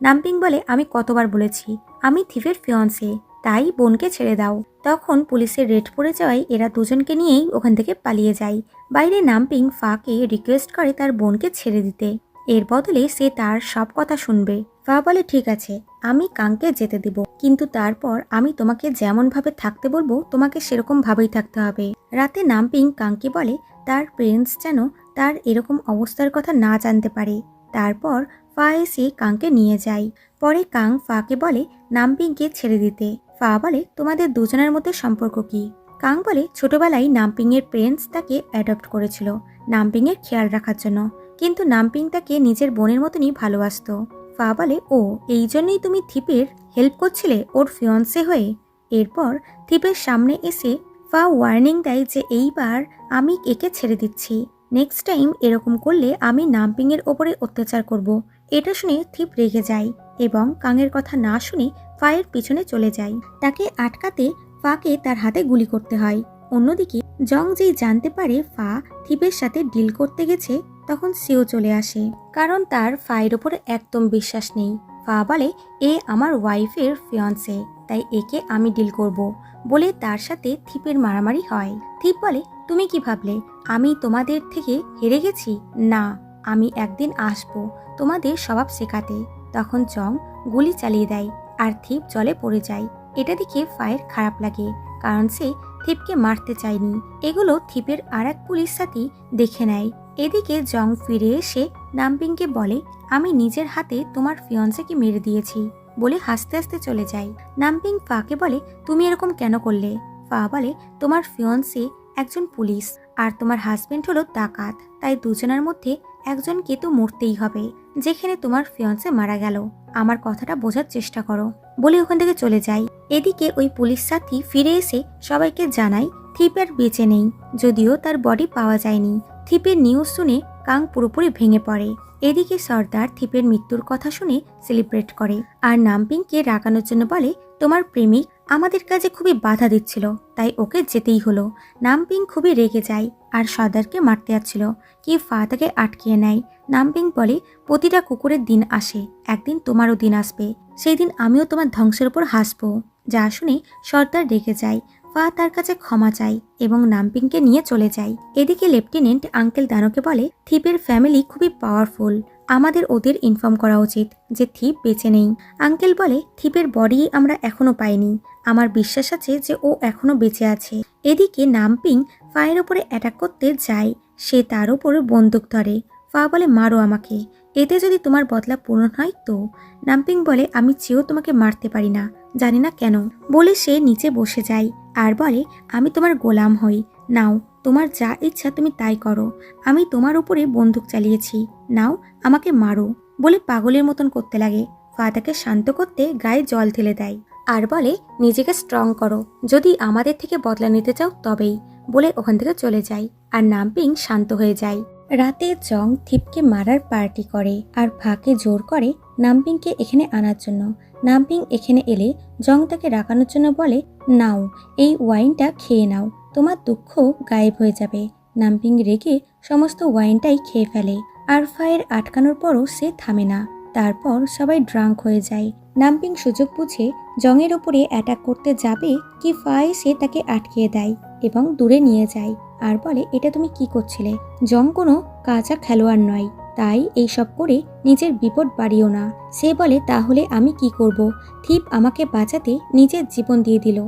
নামপিং বলে, আমি কতবার বলেছি আমি থিপের ফিয়ন্সে, তাই বোনকে ছেড়ে দাও। তখন পুলিশের রেড পড়ে যাওয়ায় এরা দুজনকে নিয়েই ওখান থেকে পালিয়ে যায়। বাইরে নামপিং ফাকে রিকোয়েস্ট করে তার বোনকে ছেড়ে দিতে, এর বদলে সে তার সব কথা শুনবে। ফা বলে, ঠিক আছে, আমি কাংকে যেতে দেব, কিন্তু তারপর আমি তোমাকে যেমন ভাবে থাকতে বলবো তোমাকে সেরকম ভাবেই থাকতে হবে। রাতে নামপিং কাংকে বলে তার প্রিন্স যেন তার এরকম অবস্থার কথা না জানতে পারে। তারপর ফা এসে কাংকে নিয়ে যায়। পরে কাং ফাকে বলে নামপিংকে ছেড়ে দিতে। ফা বলে, তোমাদের দুজনের মধ্যে সম্পর্ক কি? কাং বলে, ছোটবেলায় নামপিং এর প্রিন্স তাকে অ্যাডপ্ট করেছিল নামপিং এর খেয়াল রাখার জন্য, কিন্তু নামপিং তাকে নিজের বোনের মতনই ভালোবাসতো। ফা বলে, ও এই জন্যই তুমি থিপের হেল্প করছিলে ওর ফিয়ন্সে হয়ে? এরপর থিপের সামনে এসে ফা ওয়ার্নিং দেয় যে এইবার আমি একে ছেড়ে দিচ্ছি, নেক্সট টাইম এরকম করলে আমি নামপিং এর ওপরে অত্যাচার করব। এটা শুনে থিপ রেগে যায় এবং কাংয়ের কথা না শুনে ফায়ের পিছনে চলে যায়। তাকে আটকাতে ফাকে তার হাতে গুলি করতে হয়। অন্যদিকে জং যেই জানতে পারে ফা থিপের সাথে ডিল করতে গেছে, তখন সেও চলে আসে, কারণ তার ফায়ের ওপর একদম বিশ্বাস নেই। ফা বলে এ আমার ওয়াইফের ফিয়ন্সে, তাই একে আমি ডিল করব বলে তার সাথে থিপের মারামারি হয়। থিপ বলে তুমি কি ভাবলে আমি তোমাদের থেকে হেরে গেছি? না, আমি একদিন আসবো তোমাদের স্বভাব শেখাতে। তখন জং গুলি চালিয়ে দেয় আর থিপ জলে পড়ে যায়। এটা দেখে ফায়ের খারাপ লাগে, কারণ সে থিপকে মারতে চায়নি। এগুলো থিপের আর এক পুলিশ সাথী দেখে নেয়। এদিকে জং ফিরে এসে নামপিংকে বলে আমি নিজের হাতে তোমার ফিয়ন্সেকে মেরে দিয়েছি বলে হাসতে হাসতে চলে যায়। নামপিং ফাকে বলে তুমি এরকম কেন করলে? ফা বলে তোমার ফিয়ন্সে একজন পুলিশ আর তোমার হাজবেন্ড হলো ডাকাত, তাই দুজনের মধ্যে একজনকে তো মরতেই হবে। যেখানে তোমার ফিয়ন্সে মারা গেল, আমার কথাটা বোঝার চেষ্টা করো বলে ওখান থেকে চলে যায়। এদিকে ওই পুলিশ সাথী ফিরে এসে সবাইকে জানায় থিপ আর বেঁচে নেই, যদিও তার বডি পাওয়া যায়নি। থিপের নিউজ শুনে কাং পুরোপুরি ভেঙে পড়ে। এদিকে সর্দার থিপের মৃত্যুর কথা শুনে সেলিব্রেট করে আর নামপিংকে রাগানোর জন্য বলে তোমার প্রেমিক আমাদের কাজে খুবই বাধা দিচ্ছিল, তাই ওকে যেতেই হলো। নামপিং খুবই রেগে যায় আর সর্দারকে মারতে যাচ্ছিল, কি ফা তাকে আটকিয়ে নেয়। নামপিং বলে প্রতিটা কুকুরের দিন আসে, একদিন তোমারও দিন আসবে, সেই দিন আমিও তোমার ধ্বংসের উপর হাসবো। যা শুনে সর্দার রেগে যায়। ফা তার কাছে ক্ষমা চায় এবং নামপিংকে নিয়ে চলে যায়। এদিকে লেফটেন্যান্ট আঙ্কেল দানোকে বলে থিপের ফ্যামিলি খুবই পাওয়ারফুল, আমাদের ওদের ইনফর্ম করা উচিত যে থিপ বেঁচে নেই। আঙ্কেল বলে থিপের বডি আমরা এখনো পাইনি, আমার বিশ্বাস আছে যে ও এখনো বেঁচে আছে। এদিকে নামপিং ফায়ের ওপরে অ্যাটাক করতে যায়, সে তার উপর বন্দুক ধরে। ফা বলে মারো আমাকে, এতে যদি তোমার বদলা পূরণ হয় তো। নামপিং বলে আমি চেয়েও তোমাকে মারতে পারি না, জানি না কেন, বলে সে নিচে বসে যায় আর বলে আমি তোমার গোলাম হই, নাও তোমার যা ইচ্ছা তুমি তাই করো, আমি তোমার উপরে বন্দুক চালিয়েছি, নাও আমাকে মারো বলে পাগলের মতন করতে লাগে। ফা তাকে শান্ত করতে গায়ে জল ঢেলে দেয় আর বলে নিজেকে স্ট্রং করো, যদি আমাদের থেকে বদলা নিতে চাও তবেই, বলে ওখান থেকে চলে যায় আর নামপিং শান্ত হয়ে যায়। রাতে জং থিপকে মারার পার্টি করে আর ফাকে জোর করে নামপিংকে এখানে আনার জন্য। নামপিং এখানে এলে জং তাকে রাখানোর জন্য বলে নাও এই ওয়াইনটা খেয়ে নাও, তোমার দুঃখ গায়েব হয়ে যাবে। নামপিং রেগে সমস্ত ওয়াইনটাই খেয়ে ফেলে আর ফায়ের আটকানোর পরও সে থামে না। তারপর সবাই ড্রাঙ্ক হয়ে যায়। নামপিং সুযোগ বুঝে জংয়ের উপরে অ্যাটাক করতে যাবে কি ফা এসে তাকে আটকিয়ে দেয় এবং দূরে নিয়ে যায় আর বলে এটা তুমি কি করছিলে? জং কোনো কাঁচা খেলোয়াড় নয়, তাই এইসব করে নিজের বিপদ বাড়িও না। সে বলে তাহলে আমি কি করব? থিপ আমাকে বাঁচাতে নিজের জীবন দিয়ে দিল।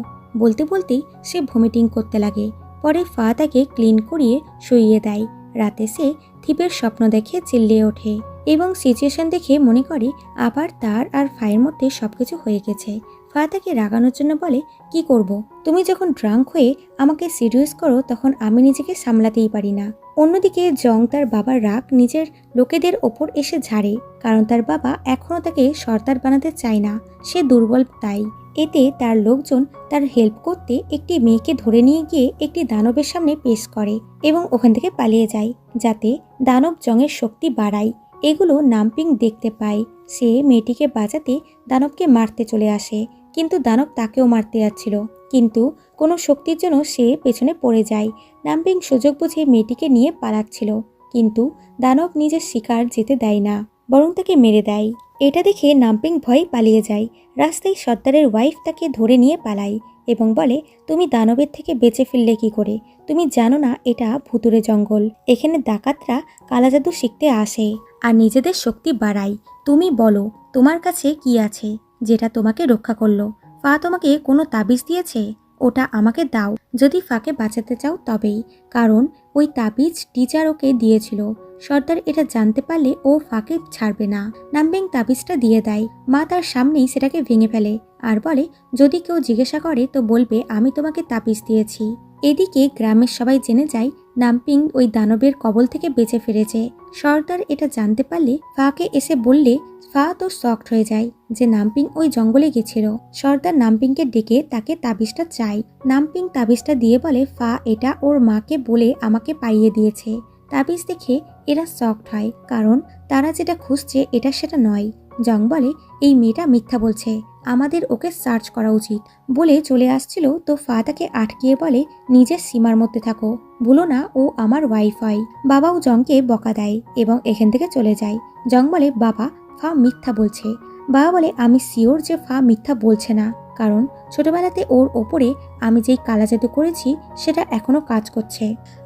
বলতে বলতেই সে ভমিটিং করতে লাগে। পরে ফা তাকে ক্লিন করিয়ে শুইয়ে দেয়। রাতে সে থিপের স্বপ্ন দেখে চিল্লিয়ে ওঠে এবং সিচুয়েশন দেখে মনে করে আবার তার আর ফায়ের মধ্যে সবকিছু হয়ে গেছে। ফা তাকে রাগানোর জন্য বলে কি করব, তুমি যখন ড্রাঙ্ক হয়ে আমাকে সিরিয়াস করো তখন আমি নিজেকে সামলাতেই পারি না। অন্যদিকে জং তার বাবার রাগ নিজের লোকেদের ওপর এসে ঝাড়ে, কারণ তার বাবা এখনও তাকে সর্দার বানাতে চায় না, সে দুর্বল তাই। এতে তার লোকজন তার হেল্প করতে একটি মেয়েকে ধরে নিয়ে গিয়ে একটি দানবের সামনে পেশ করে এবং ওখান থেকে পালিয়ে যায়, যাতে দানব জংয়ের শক্তি বাড়ায়। এগুলো নামপিং দেখতে পায়। সে মেয়েটিকে বাঁচাতে দানবকে মারতে চলে আসে, কিন্তু দানব তাকেও মারতে যাচ্ছিল, কিন্তু কোনো শক্তির জন্য সে পেছনে পড়ে যায়। নামপিং সুযোগ বুঝে মেয়েটিকে নিয়ে পালাচ্ছিল, কিন্তু দানব নিজের শিকার যেতে দেয় না, বরং তাকে মেরে দেয়। এটা দেখে নামপিং ভয়ে পালিয়ে যায়। রাস্তায় সর্দারের ওয়াইফ তাকে ধরে নিয়ে পালায় এবং বলে তুমি দানবের থেকে বেঁচে ফিরলে কি করে? তুমি জানো না এটা ভুতুরে জঙ্গল, এখানে ডাকাতরা কালাজাদু শিখতে আসে আর নিজেদের শক্তি বাড়ায়। তুমি বলো তোমার কাছে কি আছে যেটা তোমাকে রক্ষা করলো? ফা তোমাকে কোনো তাবিজ দিয়েছে? ওটা আমাকে দাও যদি ফাকে বাঁচাতে চাও তবেই, কারণ ওই তাবিজ টিচার ওকে দিয়েছিল। সর্দার এটা জানতে পারলে ও ফাকে ছাড়বে না। নামপিং তাবিজটা দিয়ে দেয়। মা তার সামনেই সেটাকে ভেঙে ফেলে আর বলে যদি কেউ জিজ্ঞাসা করে তো বলবে আমি তোমাকে তাবিজ দিয়েছি। এদিকে গ্রামের সবাই জেনে যায় নামপিং ওই দানবের কবল থেকে বেঁচে ফিরেছে। সর্দার এটা জানতে পারলে ফাকে এসে বললে ফা তো শকড হয়ে যায় যে নামপিং ওই জঙ্গলে গেছিল। সর্দার নামপিংকে ডেকে তাকে তাবিজটা চায়। নামপিং তাবিজটা দিয়ে বলে ফা এটা ওর মাকে বলে আমাকে পাইয়ে দিয়েছে। তাবিজ দেখে এরা শকড হয়, কারণ তারা যেটা খুঁজছে এটা সেটা নয়। জং বলে এই মেয়েটা মিথ্যা বলছে, আমাদের ওকে সার্চ করা উচিত বলে চলে আসছিল তো ফা তাকে আটকিয়ে বলে নিজের সীমার মধ্যে থাকো, ভুলো না ও আমার ওয়াইফাই। বাবাও জংকে বকা দেয় এবং এখান থেকে চলে যায়। জং বলে বাবা, ফা মিথ্যা বলছে। বাবা বলে আমি শিওর যে ফা মিথ্যা বলছে না, কারণ ছোটবেলাতে ওর ওপরে আমি যেই কালা জাদু করেছি সেটা এখনো কাজ করছে।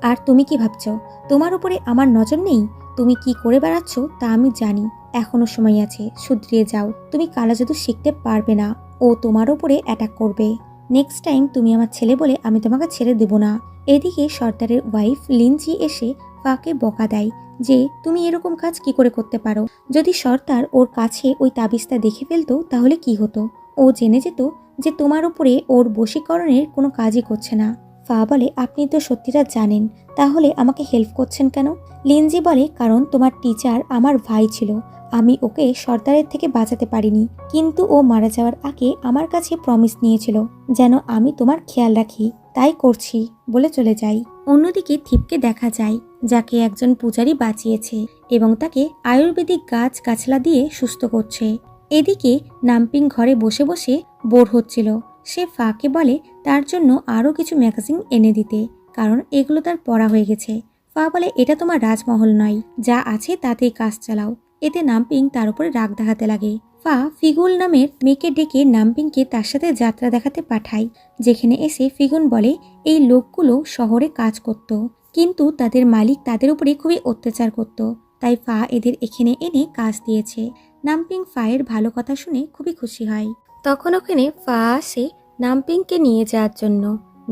আর তুমি কি ভাবছো তোমার উপরে আমার নজর নেই? তুমি কি করে বেড়াচ্ছ তা আমি জানি। এখনো সময় আছে, শুধরিয়ে যাও। তুমি কালা জাদু শিখতে পারবে না, ও তোমার উপরে অ্যাটাক করবে। নেক্সট টাইম তুমি আমার ছেলে বলে আমি তোমাকে ছেড়ে দেব না। এদিকে সর্দারের ওয়াইফ লিনজি এসে ফাকে বকা দেয় যে তুমি এরকম কাজ কি করে করতে পারো। যদি সর্দার ওর কাছে ওই তাবিজটা দেখে ফেলতো তাহলে কি হতো? ও জেনে যেত যে তোমার উপরে ওর বশীকরণের কোনো কাজই করছে না। ফা বলে আপনি তো সত্যিটা জানেন, তাহলে আমাকে হেল্প করছেন কেন? লিনজি বলে কারণ তোমার টিচার আমার ভাই ছিল, আমি ওকে সর্দারের থেকে বাঁচাতে পারিনি, কিন্তু ও মারা যাওয়ার আগে আমার কাছে প্রমিস নিয়েছিল যেন আমি তোমার খেয়াল রাখি, তাই করছি বলে চলে যাই। অন্যদিকে থিপকে দেখা যায় যাকে একজন পূজারী বাঁচিয়েছে এবং তাকে আয়ুর্বেদিক গাছ গাছলা দিয়ে সুস্থ করছে। এদিকে নামপিং ঘরে বসে বসে বোর হচ্ছিল। সে ফাকে বলে তার জন্য আরও কিছু ম্যাগাজিন এনে দিতে, কারণ এগুলো তার পড়া হয়ে গেছে। ফা বলে এটা তোমার রাজমহল নয়, যা আছে তাতেই কাজ চালাও। এতে নামপিং তার উপরে রাগ দেখাতে লাগে। ফা ফিগুল নামের মেয়েকে ডেকে নামপিংকে তার সাথে যাত্রা দেখাতে পাঠায়, যেখানে এসে ফিগুন বলে এই লোকগুলো শহরে কাজ করত, কিন্তু তাদের মালিক তাদের উপরে খুবই অত্যাচার করত, তাই ফা এদের এখানে এনে কাজ দিয়েছে। নামপিং ফায়ের ভালো কথা শুনে খুবই খুশি হয়। তখন ওখানে ফা আসে নামপিংকে নিয়ে যাওয়ার জন্য।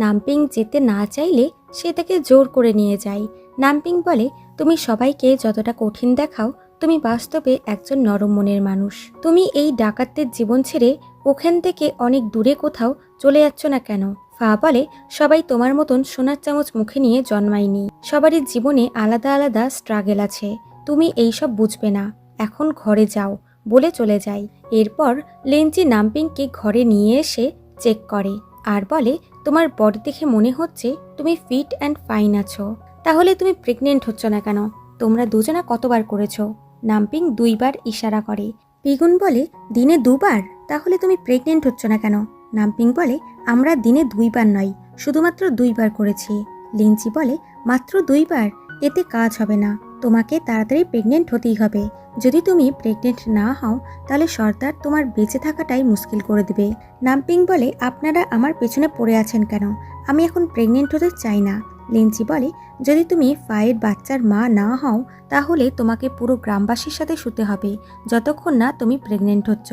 নামপিং যেতে না চাইলে সে তাকে জোর করে নিয়ে যায়। নামপিং বলে তুমি সবাইকে যতটা কঠিন দেখাও, তুমি বাস্তবে একজন নরম মনের মানুষ। তুমি এই ডাকাতদের জীবন ছেড়ে ওখান থেকে অনেক দূরে কোথাও চলে যাচ্ছ না কেন? ফা বলে সবাই তোমার মতন সোনার চামচ মুখে নিয়ে জন্মায়নি, সবারই জীবনে আলাদা আলাদা স্ট্রাগল আছে, তুমি এইসব বুঝবে না, এখন ঘরে যাও বলে চলে যায়। এরপর লেনজি নামপিংকে ঘরে নিয়ে এসে চেক করে আর বলে তোমার বডি দেখে মনে হচ্ছে তুমি ফিট অ্যান্ড ফাইন আছো, তাহলে তুমি প্রেগনেন্ট হচ্ছ না কেন? তোমরা দুজনা কতবার করেছো? নামপিং 2 বার ইশারা করে। পিগুন বলে দিনে 2 বার, তাহলে তুমি প্রেগনেন্ট হচ্ছ না কেন? নামপিং বলে আমরা দিনে 2 বার নয়, শুধুমাত্র 2 বার করেছি। লিনজি বলে মাত্র 2 বার, এতে কাজ হবে না, তোমাকে তাড়াতাড়ি প্রেগনেন্ট হতেই হবে। যদি তুমি প্রেগনেন্ট না হও তাহলে সর্দার তোমার বেঁচে থাকাটাই মুশকিল করে দেবে। নামপিং বলে আপনারা আমার পেছনে পড়ে আছেন কেন? আমি এখন প্রেগনেন্ট হতে চাই না। লিনজি বলে যদি তুমি ফায়ের বাচ্চার মা না হও তাহলে তোমাকে পুরো গ্রামবাসীর সাথে শুতে হবে যতক্ষণ না তুমি প্রেগনেন্ট হচ্ছ।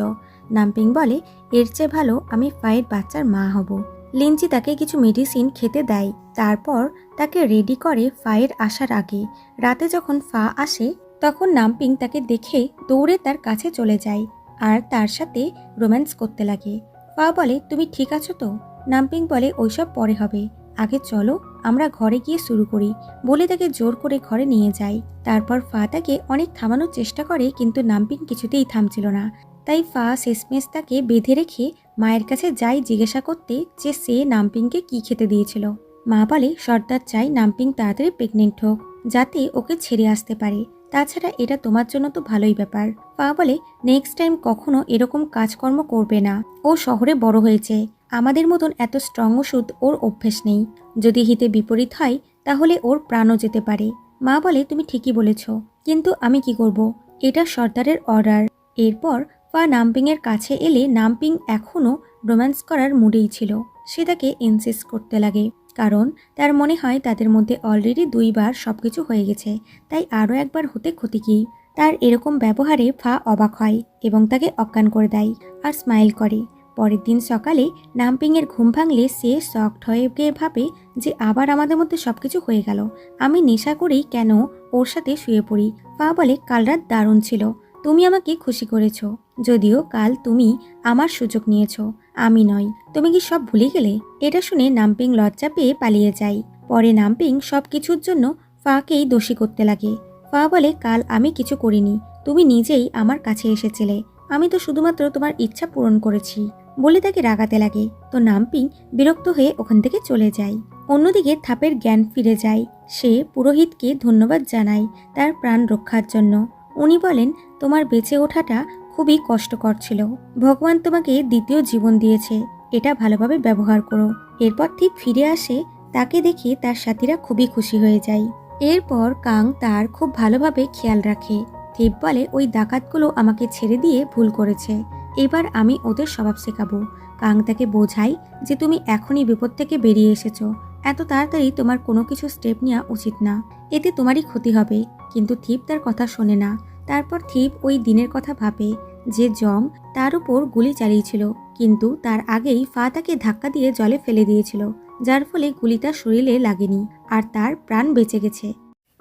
নামপিং বলে এর চেয়ে ভালো আমি ফায়ের বাচ্চার মা হব। লিনজি তাকে কিছু মেডিসিন খেতে দেয়, তারপর তাকে রেডি করে ফায়ের আসার আগে। রাতে যখন ফা আসে তখন নামপিং তাকে দেখে দৌড়ে তার কাছে চলে যায় আর তার সাথে রোম্যান্স করতে লাগে। ফা বলে তুমি ঠিক আছো তো? নামপিং বলে ওইসব পরে হবে, আগে চলো আমরা ঘরে গিয়ে শুরু করি বলে তাকে জোর করে ঘরে নিয়ে যায়। তারপর ফা তাকে অনেক থামানোর চেষ্টা করে, কিন্তু নামপিং কিছুতেই থামছিল না। তাই ফা শেষমেশ তাকে বেঁধে রেখে মায়ের কাছে যাই জিজ্ঞাসা করতে যে সে নামপিংকে কি খেতে দিয়েছিল। মা বলে সর্দার চাই নামপিং তাড়াতাড়ি প্রেগনেন্ট হোক যাতে ওকে ছেড়ে আসতে পারে, তাছাড়া এটা তোমার জন্য তো ভালোই ব্যাপার। ফা বলে নেক্সট টাইম কখনো এরকম কাজকর্ম করবে না, ও শহরে বড় হয়েছে, আমাদের মতন এত স্ট্রং ওষুধ ওর অভ্যেস নেই, যদি হিতে বিপরীত হয় তাহলে ওর প্রাণও যেতে পারে। মা বলে তুমি ঠিকই বলেছ, কিন্তু আমি কি করব, এটা সর্দারের অর্ডার। এরপর ফা নামপিংয়ের কাছে এলে নামপিং এখনও রোম্যান্স করার মুডেই ছিল। সে তাকে ইনসিস্ট করতে লাগে, কারণ তার মনে হয় তাদের মধ্যে অলরেডি 2 বার সবকিছু হয়ে গেছে, তাই আরও একবার হতে ক্ষতি কি। তার এরকম ব্যবহারে ফা অবাক হয় এবং তাকে অজ্ঞান করে দেয় আর স্মাইল করে। পরের দিন সকালে নামপিংয়ের ঘুম ভাঙলে সে শকড হয়ে গিয়ে ভাবে যে আবার আমাদের মধ্যে সবকিছু হয়ে গেল, আমি নেশা করেই কেন ওর সাথে শুয়ে পড়ি। ফা বলে কাল রাত দারুণ ছিল, তুমি আমাকে খুশি করেছ, যদিও কাল তুমি আমার সুযোগ নিয়েছ, আমি নয়, তুমি কি সব ভুলে গেলে? এটা শুনে নামপিং লজ্জা পেয়ে পালিয়ে যায়। পরে নামপিং সব কিছুর জন্য ফাকেই দোষী করতে লাগে। ফা বলে কাল আমি কিছু করিনি, তুমি নিজেই আমার কাছে এসেছিলে, আমি তো শুধুমাত্র তোমার ইচ্ছা পূরণ করেছি বলে তাকে রাগাতে লাগে। তো নামপিং বিরক্ত হয়ে ওখান থেকে চলে যায়। অন্যদিকে থাপের জ্ঞান ফিরে যায়, সে পুরোহিতকে ধন্যবাদ জানায় তার প্রাণ রক্ষার জন্য। উনি বলেন তোমার বেঁচে ওঠাটা খুব খুবই কষ্টকর ছিল। ভগবান তোমাকে দ্বিতীয় জীবন দিয়েছে, এটা ভালোভাবে ব্যবহার করো। এরপর থিপ ফিরে আসে, তাকে দেখে তার সাথীরা খুবই খুশি হয়ে যায়। এরপর কাং তার খুব ভালোভাবে খেয়াল রাখে। থিপ বলে, ওই ডাকাতগুলো আমাকে ছেড়ে দিয়ে ভুল করেছে, এবার আমি ওদের স্বভাব শেখাবো। কাং তাকে বোঝায় যে তুমি এখনই বিপদ থেকে বেরিয়ে এসেছো, এত তাড়াতাড়ি তোমার কোনো কিছু স্টেপ নেওয়া উচিত না, এতে তোমারই ক্ষতি হবে। কিন্তু থিপ তার কথা শোনে না। তারপর থিপ ওই দিনের কথা ভাবে যে জং তার উপর গুলি চালিয়েছিল, কিন্তু তার আগেই ফা তাকে ধাক্কা দিয়ে জলে ফেলে দিয়েছিল, যার ফলে গুলিটা শরীরে লাগেনি আর তার প্রাণ বেঁচে গেছে।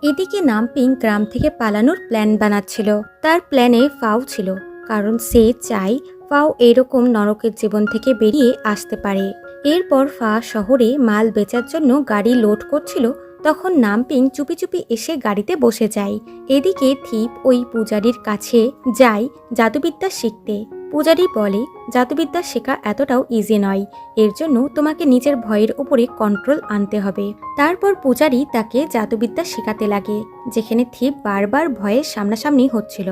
এদিকে নামপিং গ্রাম থেকে পালানোর প্ল্যান বানাচ্ছিল। তার প্ল্যানে ফাও ছিল, কারণ সে চায় ফাও এরকম নরকের জীবন থেকে বেরিয়ে আসতে পারে। এরপর ফা শহরে মাল বেচার জন্য গাড়ি লোড করছিল, তখন নামপিং চুপি চুপি এসে গাড়িতে বসে যায়। এদিকে থিপ ওই পূজারীর কাছে যায় জাদুবিদ্যা শিখতে। পূজারী বলে, জাদুবিদ্যা শেখা এতটাও ইজি নয়, এর জন্য তোমাকে নিজের ভয়ের উপরে কন্ট্রোল আনতে হবে। তারপর পূজারী তাকে জাদুবিদ্যা শেখাতে লাগে, যেখানে থিপ বারবার ভয়ের সামনাসামনি হচ্ছিল।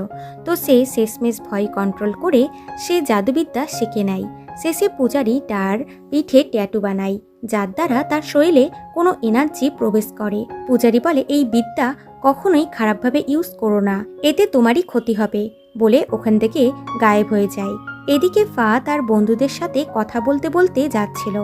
তো সে শেষমেশ ভয় কন্ট্রোল করে সে জাদুবিদ্যা শিখে নেয়। শেষে পূজারী তার পিঠে ট্যাটু বানায়, যার দ্বারা তার শরীরে কোনো এনার্জি প্রবেশ করে। পূজারী বলে, এই বিদ্যা কখনোই খারাপভাবে ইউজ করো না, এতে তোমারই ক্ষতি হবে, বলে ওখান থেকে গায়েব হয়ে যায়। এদিকে ফা তার বন্ধুদের সাথে কথা বলতে বলতে যাচ্ছিল।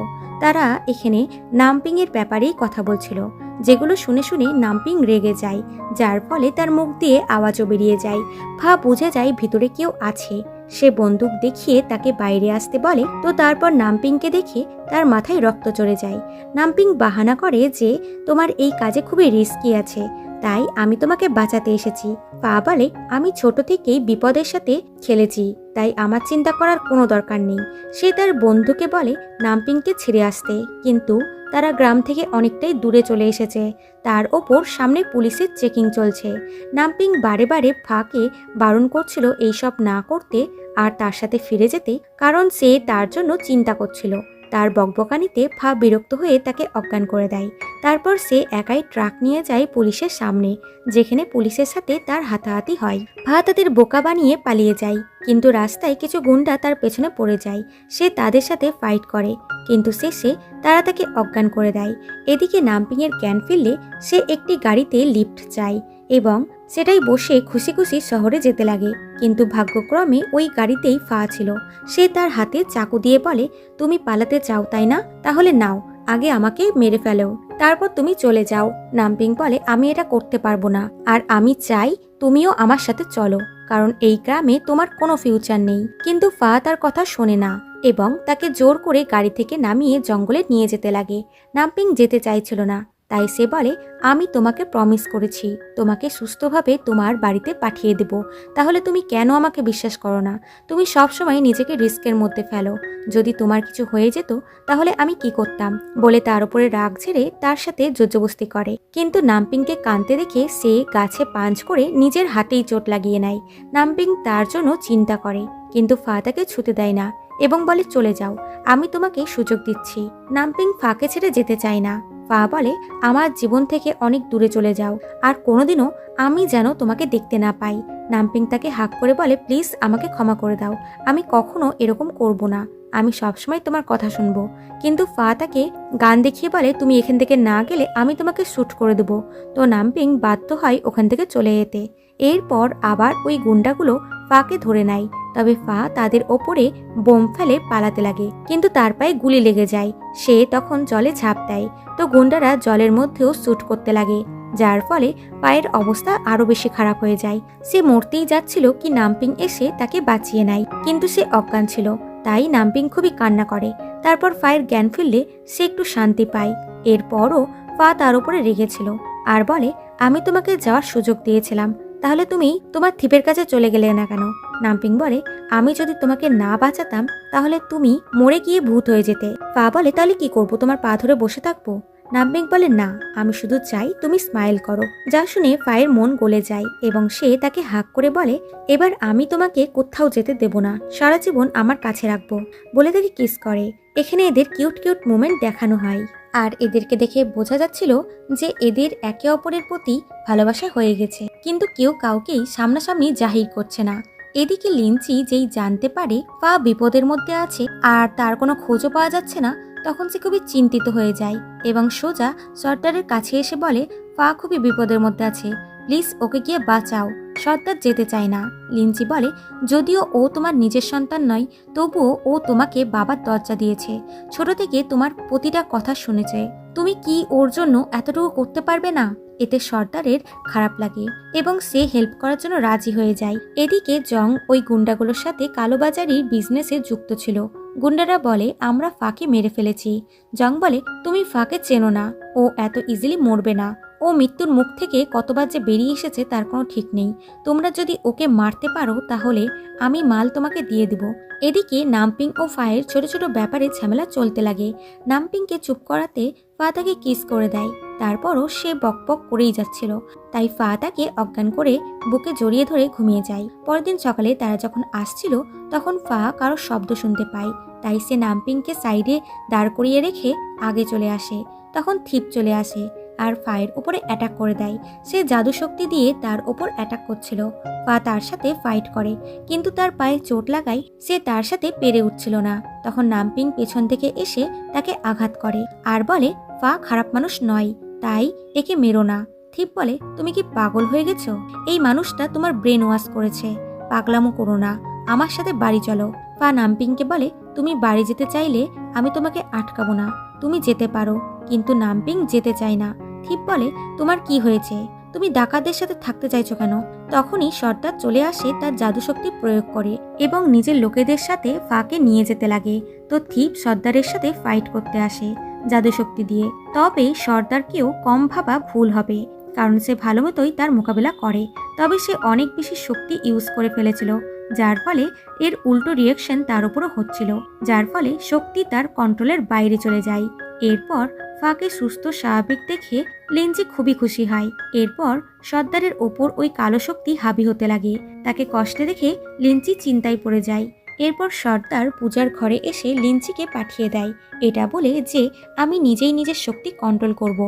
তারা এখানে নামপিং এর ব্যাপারেই কথা বলছিল, যেগুলো শুনে শুনে নামপিং রেগে যায়, যার ফলে তার মুখ দিয়ে আওয়াজও বেরিয়ে যায়। ফা বুঝে যায় ভিতরে কেউ আছে। সে বন্দুক দেখিয়ে তাকে বাইরে আসতে বলে। তো তারপর নামপিংকে দেখে তার মাথায় রক্ত চড়ে যায়। নামপিং বাহানা করে যে তোমার এই কাজে খুবই রিস্কি আছে, তাই আমি তোমাকে বাঁচাতে এসেছি। ফা বলে, আমি ছোট থেকেই বিপদের সাথে খেলেছি, তাই আমার চিন্তা করার কোনো দরকার নেই। সে তার বন্ধুকে বলে নামপিংকে ছেড়ে আসতে, কিন্তু তারা গ্রাম থেকে অনেকটাই দূরে চলে এসেছে। তার ওপর সামনে পুলিশের চেকিং চলছে। নামপিং বারে বারে ফাকে বারণ করছিল এইসব না করতে আর তার সাথে ফিরে যেতে, কারণ সে তার জন্য চিন্তা করছিল। তার বকবকানিতে ফা বিরক্ত হয়ে তাকে অজ্ঞান করে দেয়। তারপর সে একাই ট্রাক নিয়ে যায় পুলিশের সামনে, যেখানে পুলিশের সাথে তার হাতাহাতি হয়। ফা তাদের বোকা বানিয়ে পালিয়ে যায়, কিন্তু রাস্তায় কিছু গুন্ডা তার পেছনে পড়ে যায়। সে তাদের সাথে ফাইট করে, কিন্তু শেষে তারা তাকে অজ্ঞান করে দেয়। এদিকে নামপিং এর জ্ঞান ফিরলে সে একটি গাড়িতে লিফট চায় এবং সেটাই বসে খুশি খুশি শহরে যেতে লাগে। কিন্তু ভাগ্যক্রমে ওই গাড়িতেই ফা ছিল। সে তার হাতে চাকু দিয়ে বলে, তুমি পালাতে চাও তাই না, তাহলে নাও, আগে আমাকে মেরে ফেলো, তারপর তুমি চলে যাও। নামপিং বলে, আমি এটা করতে পারবো না, আর আমি চাই তুমিও আমার সাথে চলো, কারণ এই গ্রামে তোমার কোনো ফিউচার নেই। কিন্তু ফা তার কথা শোনে না এবং তাকে জোর করে গাড়ি থেকে নামিয়ে জঙ্গলে নিয়ে যেতে লাগে। নামপিং যেতে চাইছিল না, তাই সে বলে, আমি তোমাকে প্রমিস করেছি তোমাকে সুস্থভাবে তোমার বাড়িতে পাঠিয়ে দেব, তাহলে তুমি কেন আমাকে বিশ্বাস করো না? তুমি সবসময় নিজেকে রিস্কের মধ্যে ফেলো, যদি তোমার কিছু হয়ে যেত তাহলে আমি কি করতাম, বলে তার উপরে রাগ ঝেড়ে তার সাথে জোরজবস্তি করে। কিন্তু নামপিংকে কাঁদতে দেখে সে গাছে পাঞ্চ করে নিজের হাতেই চোট লাগিয়ে নেয়। নামপিং তার জন্য চিন্তা করে, কিন্তু ফা তাকে ছুতে দেয় না এবং বলে, চলে যাও, আমি তোমাকে সুযোগ দিচ্ছি। নামপিং ফাকে ছেড়ে যেতে চায় না। ফা বলে, আমার জীবন থেকে অনেক দূরে চলে যাও, আর কোনোদিনও আমি যেন তোমাকে দেখতে না পাই। নামপিং তাকে হাক করে বলে, প্লিজ আমাকে ক্ষমা করে দাও, আমি কখনো এরকম করব না, আমি সবসময় তোমার কথা শুনবো। কিন্তু ফা তাকে গান দেখিয়ে বলে, তুমি এখান থেকে না গেলে আমি তোমাকে শ্যুট করে দেবো। তো নামপিং বাধ্য হয় ওখান থেকে চলে যেতে। এরপর আবার ওই গুন্ডাগুলো ফাকে ধরে নেয়, তবে ফা তাদের ওপরে বোম ফেলে পালাতে লাগে, কিন্তু তার পায়ে গুলি লেগে যায়। সে তখন জলে ঝাঁপ দেয়। তো গুন্ডারা জলের মধ্যেও শ্যুট করতে লাগে, যার ফলে পায়ের অবস্থা আরো বেশি খারাপ হয়ে যায়। সে মরতেই যাচ্ছিল কি নামপিং এসে তাকে বাঁচিয়ে নেয়, কিন্তু সে অজ্ঞান ছিল, তাই নামপিং খুবই কান্না করে। তারপর ফায়ের জ্ঞান ফিরলে সে একটু শান্তি পায়। এরপরও ফা তার উপরে রেগেছিল আর বলে, আমি তোমাকে যাওয়ার সুযোগ দিয়েছিলাম, তাহলে তুমি তোমার থিপের কাছে চলে গেলে না কেন? নামপিং বলে, আমি যদি তোমাকে না বাঁচাতাম তাহলে তুমি মরে গিয়ে ভূত হয়ে যেতে। ফা বলে, তাহলে কি করবো, তোমার পা ধরে বসে থাকবো? নামপিং বলে, না, আমি শুধু চাই তুমি স্মাইল করো। যা শুনে ফায়ের মন গলে যায় এবং সে তাকে হাক করে বলে, এবার আমি তোমাকে কোথাও যেতে দেব না, সারা জীবন আমার কাছে রাখবো, বলে তাকে কিস করে। এখানে এদের কিউট কিউট মোমেন্ট দেখানো হয়, আর এদেরকে দেখে বোঝা যাচ্ছিল যে এদের একে অপরের প্রতি ভালোবাসা হয়ে গেছে, কিন্তু কেউ কাউকেই সামনাসামনি জাহির করছে না। এদিকে লিঞ্চি যেই জানতে পারে ফা বিপদের মধ্যে আছে আর তার কোনো খোঁজও পাওয়া যাচ্ছে না, তখন সে খুবই চিন্তিত হয়ে যায় এবং সোজা সর্দারের কাছে এসে বলে ফা খুবই বিপদের মধ্যে আছে, প্লিজ ওকে গিয়ে বাঁচাও। সর্দার যেতে চায় না। লিঞ্চি বলে যদিও ও তোমার নিজের সন্তান নয়, তবুও ও তোমাকে বাবার দরজা দিয়েছে, ছোট থেকে তোমার প্রতিটা কথা শুনেছে, তুমি কি ওর জন্য এতটুকু করতে পারবে না? এতে সর্দারের খারাপ লাগে এবং সে হেল্প করার জন্য রাজি হয়ে যায়। এদিকে জং ওই গুন্ডাগুলোর সাথে কালোবাজারির বিজনেসে যুক্ত ছিল। গুন্ডারা বলে আমরা ফাকে মেরে ফেলেছি। জং বলে তুমি ফাকে চেনো না, ও এত ইজিলি মরবে না, ও মৃত্যুর মুখ থেকে কতবার যে বেরিয়ে এসেছে তার কোনো ঠিক নেই, তোমরা যদি ওকে মারতে পারো তাহলে আমি মাল তোমাকে দিয়ে দিব। এদিকে নামপিং ও ফায়ের ছোট ছোট ব্যাপারে ঝামেলা চলতে লাগে। নামপিংকে চুপ করাতে ফা তাকে কিস করে দেয়, তারপরও সে বকবক করেই যাচ্ছিল, তাই ফা তাকে অজ্ঞান করে বুকে জড়িয়ে ধরে ঘুমিয়ে যায়। পরের দিন সকালে তারা যখন আসছিল তখন ফা কারো শব্দ শুনতে পায়, তাই সে নামপিংকে সাইডে দাঁড় করিয়ে রেখে আগে চলে আসে। তখন থিপ চলে আসে আর ফায়ের উপরে অ্যাটাক করে দেয়। সে জাদু শক্তি দিয়ে তার ওপর অ্যাটাক করছিল। ফা তার সাথে ফাইট করে, কিন্তু তার পায়ে চোট লাগায় সে তার সাথে পেরে উঠছিল না। তখন নামপিং পেছন থেকে এসে তাকে আঘাত করে আর বলে ফা খারাপ মানুষ নয়, তাই একে মেরো না। থিপ বলে তুমি কি পাগল হয়ে গেছো? এই মানুষটা তোমার ব্রেন ওয়াশ করেছে, পাগলামো করো না, আমার সাথে বাড়ি চলো। ফা নামপিংকে বলে তুমি বাড়ি যেতে চাইলে আমি তোমাকে আটকাবো না, তুমি যেতে পারো। কিন্তু নামপিং যেতে চায় না। থিপ বলে তোমার কি হয়েছে, তুমি ডাকাতদের সাথে থাকতে চাইছো কেন? তখনই সর্দার চলে আসে, তার জাদুশক্তি প্রয়োগ করে এবং নিজের লোকেদের সাথে ফাকে নিয়ে যেতে লাগে। তো থিপ সর্দারের সাথে ফাইট করতে আসে জাদুশক্তি দিয়ে। তবে সর্দারকেও কম ভাবা ভুল হবে, কারণ সে ভালো মতোই তার মোকাবিলা করে। তবে সে অনেক বেশি শক্তি ইউজ করে ফেলেছিল, যার ফলে এর উল্টো রিয়াকশন তার উপরও হচ্ছিল, যার ফলে শক্তি তার কন্ট্রোলের বাইরে চলে যায়। এরপর ফাকে সুস্থ স্বাভাবিক দেখে লিঞ্চি খুবই খুশি হয়। এরপর সর্দারের ওপর ওই কালো শক্তি হাবি হতে লাগে। তাকে কষ্টে দেখে লিঞ্চি চিন্তায় পড়ে যায়। এরপর সর্দার পূজার ঘরে এসে লিঞ্চিকে পাঠিয়ে দেয়, এটা বলে যে আমি নিজেই নিজের শক্তি কন্ট্রোল করব।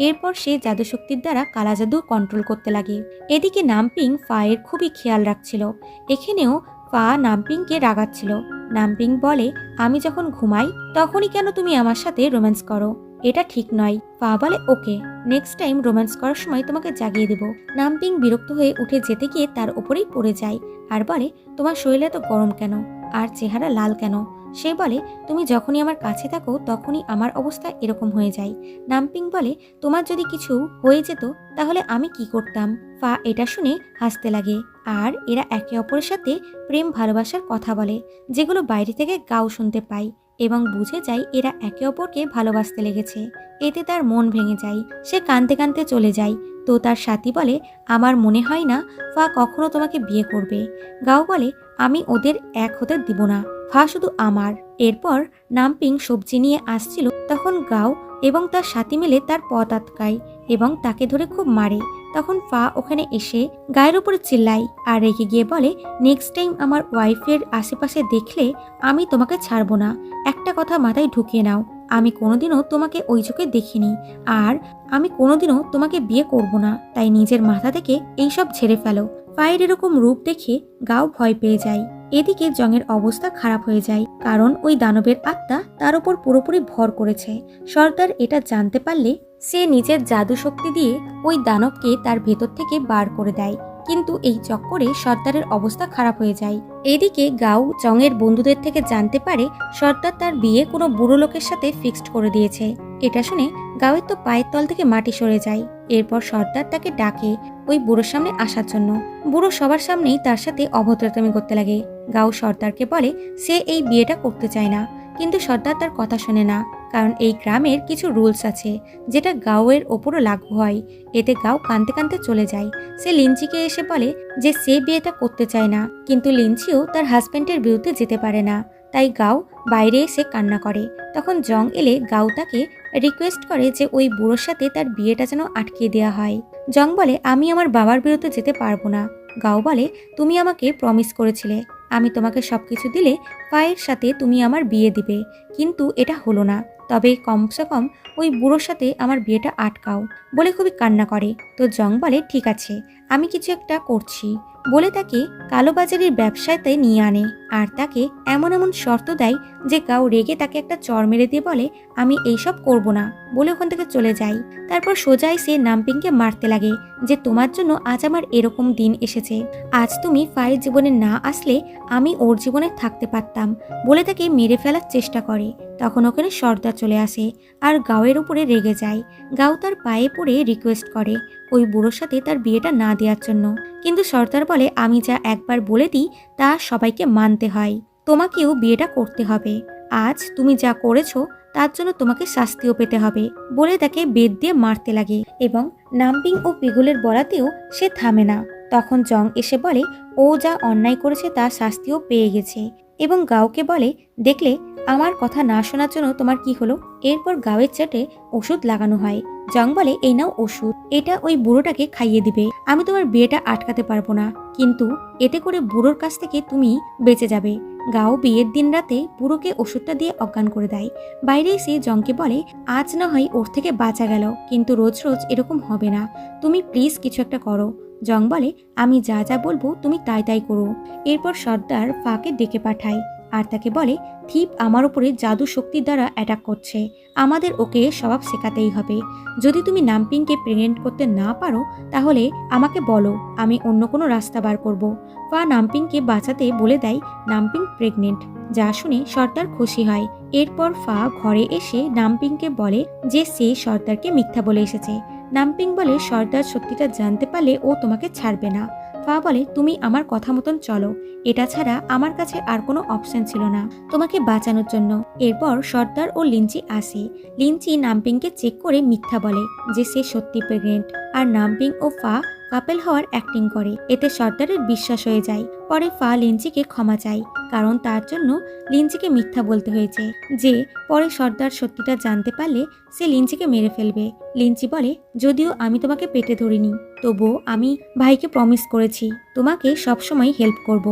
এরপর সে জাদুশক্তির দ্বারা কালা জাদু কন্ট্রোল করতে লাগে। এদিকে নামপিং ফায়ের খুবই খেয়াল রাখছিল। এখানেও ফা নামপিংকে রাগাচ্ছিল। নামপিং বলে আমি যখন ঘুমাই তখনই কেন তুমি আমার সাথে রোম্যান্স করো, এটা ঠিক নয়। ফা বলে ওকে, নেক্সট টাইম রোম্যান্স করার সময় তোমাকে জাগিয়ে দেব। নামপিং বিরক্ত হয়ে উঠে যেতে গিয়ে তার উপরেই পড়ে যায় আর বলে তোমার শরীরে এত গরম কেন আর চেহারা লাল কেন? সে বলে তুমি যখনই আমার কাছে থাকো তখনই আমার অবস্থা এরকম হয়ে যায়। নামপিং বলে তোমার যদি কিছু হয়ে যেত তাহলে আমি কি করতাম? ফা এটা শুনে হাসতে লাগে আর এরা একে অপরের সাথে প্রেম ভালোবাসার কথা বলে, যেগুলো বাইরে থেকে গাও শুনতে পায় এবং বুঝে যায় এরা একে অপরকে ভালোবাসতে লেগেছে। এতে তার মন ভেঙে যায়, সে কাঁদতে কাঁদতে চলে যায়। তো তার সাথী বলে আমার মনে হয় না ফা কখনো তোমাকে বিয়ে করবে। গাও বলে আমি ওদের এক হতে দিব না, ফা শুধু আমার। এরপর নামপিং সবজি নিয়ে আসছিল, তখন গাও এবং তার সাথী মিলে তার পথ আটকায় এবং তাকে ধরে খুব মারে। তখন ফা ওখানে এসে গায়ের উপরে চিল্লায় আর রেগে গিয়ে বলে নেক্সট টাইম আমার ওয়াইফের আশেপাশে দেখলে আমি তোমাকে ছাড়বো না। একটা কথা মাথায় ঢুকিয়ে নাও, আমি কোনোদিনও তোমাকে ওই চোখে দেখিনি আর আমি কোনোদিনও তোমাকে বিয়ে করব না, তাই নিজের মাথা থেকে এইসব ছেড়ে ফেলো। ফায়ের এরকম রূপ দেখে গাও ভয় পেয়ে যায়। এদিকে জংয়ের অবস্থা খারাপ হয়ে যায়, কারণ ওই দানবের আত্মা তার উপর পুরোপুরি ভর করেছে। সর্দার এটা জানতে পারলে সে নিজের জাদু শক্তি দিয়ে ওই দানবকে তার ভেতর থেকে বার করে দেয়, কিন্তু এই চক্করে সর্দারের অবস্থা খারাপ হয়ে যায়। এদিকে গাও জংয়ের বন্ধুদের থেকে জানতে পারে সর্দার তার বিয়ে কোনো বুড়ো লোকের সাথে ফিক্সড করে দিয়েছে। এটা শুনে গাওয়ের তো পায়ের তল থেকে মাটি সরে যায়। এরপর সর্দার তাকে ডাকে ওই বুড়োর সামনে আসার জন্য। বুড়ো সবার সামনেই তার সাথে অভদ্রতামি করতে লাগে। গাও সর্দারকে বলে সে এই বিয়েটা করতে চায় না, কিন্তু সর্দার তার কথা শোনে না, কারণ এই গ্রামের কিছু রুলস আছে যেটা গাওয়ের ওপরও লাগু হয়। এতে গাও কাঁদতে কাঁদতে চলে যায়। সে লিঞ্চিকে এসে বলে যে সে বিয়েটা করতে চায় না, কিন্তু লিঞ্চিও তার হাজব্যান্ডের বিরুদ্ধে যেতে পারে না, তাই গাও বাইরে এসে কান্না করে। তখন জং এলে গাও তাকে রিকোয়েস্ট করে যে ওই বুড়োর সাথে তার বিয়েটা যেন আটকিয়ে দেওয়া হয়। জং বলে আমি আমার বাবার বিরুদ্ধে যেতে পারবো না। গাও বলে তুমি আমাকে প্রমিস করেছিলে আমি তোমাকে সবকিছু দিলে ফায়ের সাথে তুমি আমার বিয়ে দিবে, কিন্তু এটা হলো না, তবে কমসে কম ওই বুড়োর সাথে আমার বিয়েটা আটকাও বলে খুবই কান্না করে। তো জং বলে ঠিক আছে, আমি কিছু একটা করছি। বলে তাকে কালোবাজারির ব্যবসাতে নিয়ে আনে আর তাকে এমন এমন শর্ত দেয় যে গাও রেগে তাকে একটা চড় মেরে দিয়ে বলে আমি এইসব করব না বলে ওখান থেকে চলে যায়। তারপর সোজা এসে নামপিংকে মারতে লাগে যে তোমার জন্য আজ আমার এরকম দিন এসেছে, আজ তুমি ফায়ের জীবনে না আসলে আমি ওর জীবনে থাকতে পারতাম বলে তাকে মেরে ফেলার চেষ্টা করে। তখন ওখানে সর্দার চলে আসে আর গাওয়ের উপরে রেগে যায়। গাও তার পায়ে পড়ে রিকোয়েস্ট করে ওই বুড়োর সাথে তার বিয়েটা না দেওয়ার জন্য, কিন্তু সর্দার বলে আমি যা একবার বলে দিই তা সবাইকে মানতে হয়, তোমাকেও বিয়েটা করতে হবে, আজ তুমি যা করেছো তার জন্য তোমাকে শাস্তিও পেতে হবে বলে তাকে বেত দিয়ে মারতে লাগে এবং নামপিং ও পিগুলের বলাতেও সে থামে না। তখন জং এসে বলে ও যা অন্যায় করেছে তার শাস্তিও পেয়ে গেছে এবং গাওকে বলে দেখলে আমার কথা না শোনার জন্য তোমার কি হলো। এরপর গাওয়ের চাটে ওষুধ লাগানো হয়। জং বলে এই নাও ওষুধ, এটা ওই বুড়োটাকে খাইয়ে দিবে, আমি তোমার বিয়েটা আটকাতে পারবো না, কিন্তু এতে করে বুড়োর কাছ থেকে তুমি বেঁচে যাবে। গাও বিয়ের দিন রাতে বুড়োকে ওষুধটা দিয়ে অজ্ঞান করে দেয়। বাইরে এসে জংকে বলে আজ না হয় ওর থেকে বাঁচা গেল, কিন্তু রোজ রোজ এরকম হবে না, তুমি প্লিজ কিছু একটা করো। জং বলে আমি যা যা বলবো তুমি তাই তাই করো। এরপর সর্দার ফাকে ডেকে পাঠায় আর তাকে বলে থিপ আমার উপরে জাদু শক্তির দ্বারা অ্যাটাক করছে, আমাদের ওকে স্বভাব শেখাতেই হবে, যদি তুমি নামপিংকে প্রেগনেন্ট করতে না পারো তাহলে আমাকে বলো, আমি অন্য কোনো রাস্তা বার করব। ফা নামপিংকে বাঁচাতে বলে দেয় নামপিং প্রেগনেন্ট, যা শুনে সর্দার খুশি হয়। এরপর ফা ঘরে এসে নামপিংকে বলে যে সে সর্দারকে মিথ্যা বলে এসেছে। নামপিং বলে সর্দার সত্যিটা জানতে পারলে ও তোমাকে ছাড়বে না। ফা বলে তুমি আমার কথা মতন চলো, এটা ছাড়া আমার কাছে আর কোনো অপশন ছিল না তোমাকে বাঁচানোর জন্য। এরপর সর্দার ও লিঞ্চি আসে। লিঞ্চি নামপিংকে চেক করে মিথ্যা বলে যে সে সত্যি প্রেগনেন্ট আর নামপিং ও ফা কাপেল হওয়ার অ্যাক্টিং করে, এতে সর্দারের বিশ্বাস হয়ে যায়। পরে ফা লিঞ্চিকে ক্ষমা চায় কারণ তার জন্য লিঞ্চিকে মিথ্যা বলতে হয়েছে, যে পরে সর্দার সত্যিটা জানতে পারলে সে লিঞ্চিকে মেরে ফেলবে। লিঞ্চি বলে যদিও আমি তোমাকে পেটে ধরিনি তবুও আমি ভাইকে প্রমিস করেছি তোমাকে সবসময় হেল্প করব।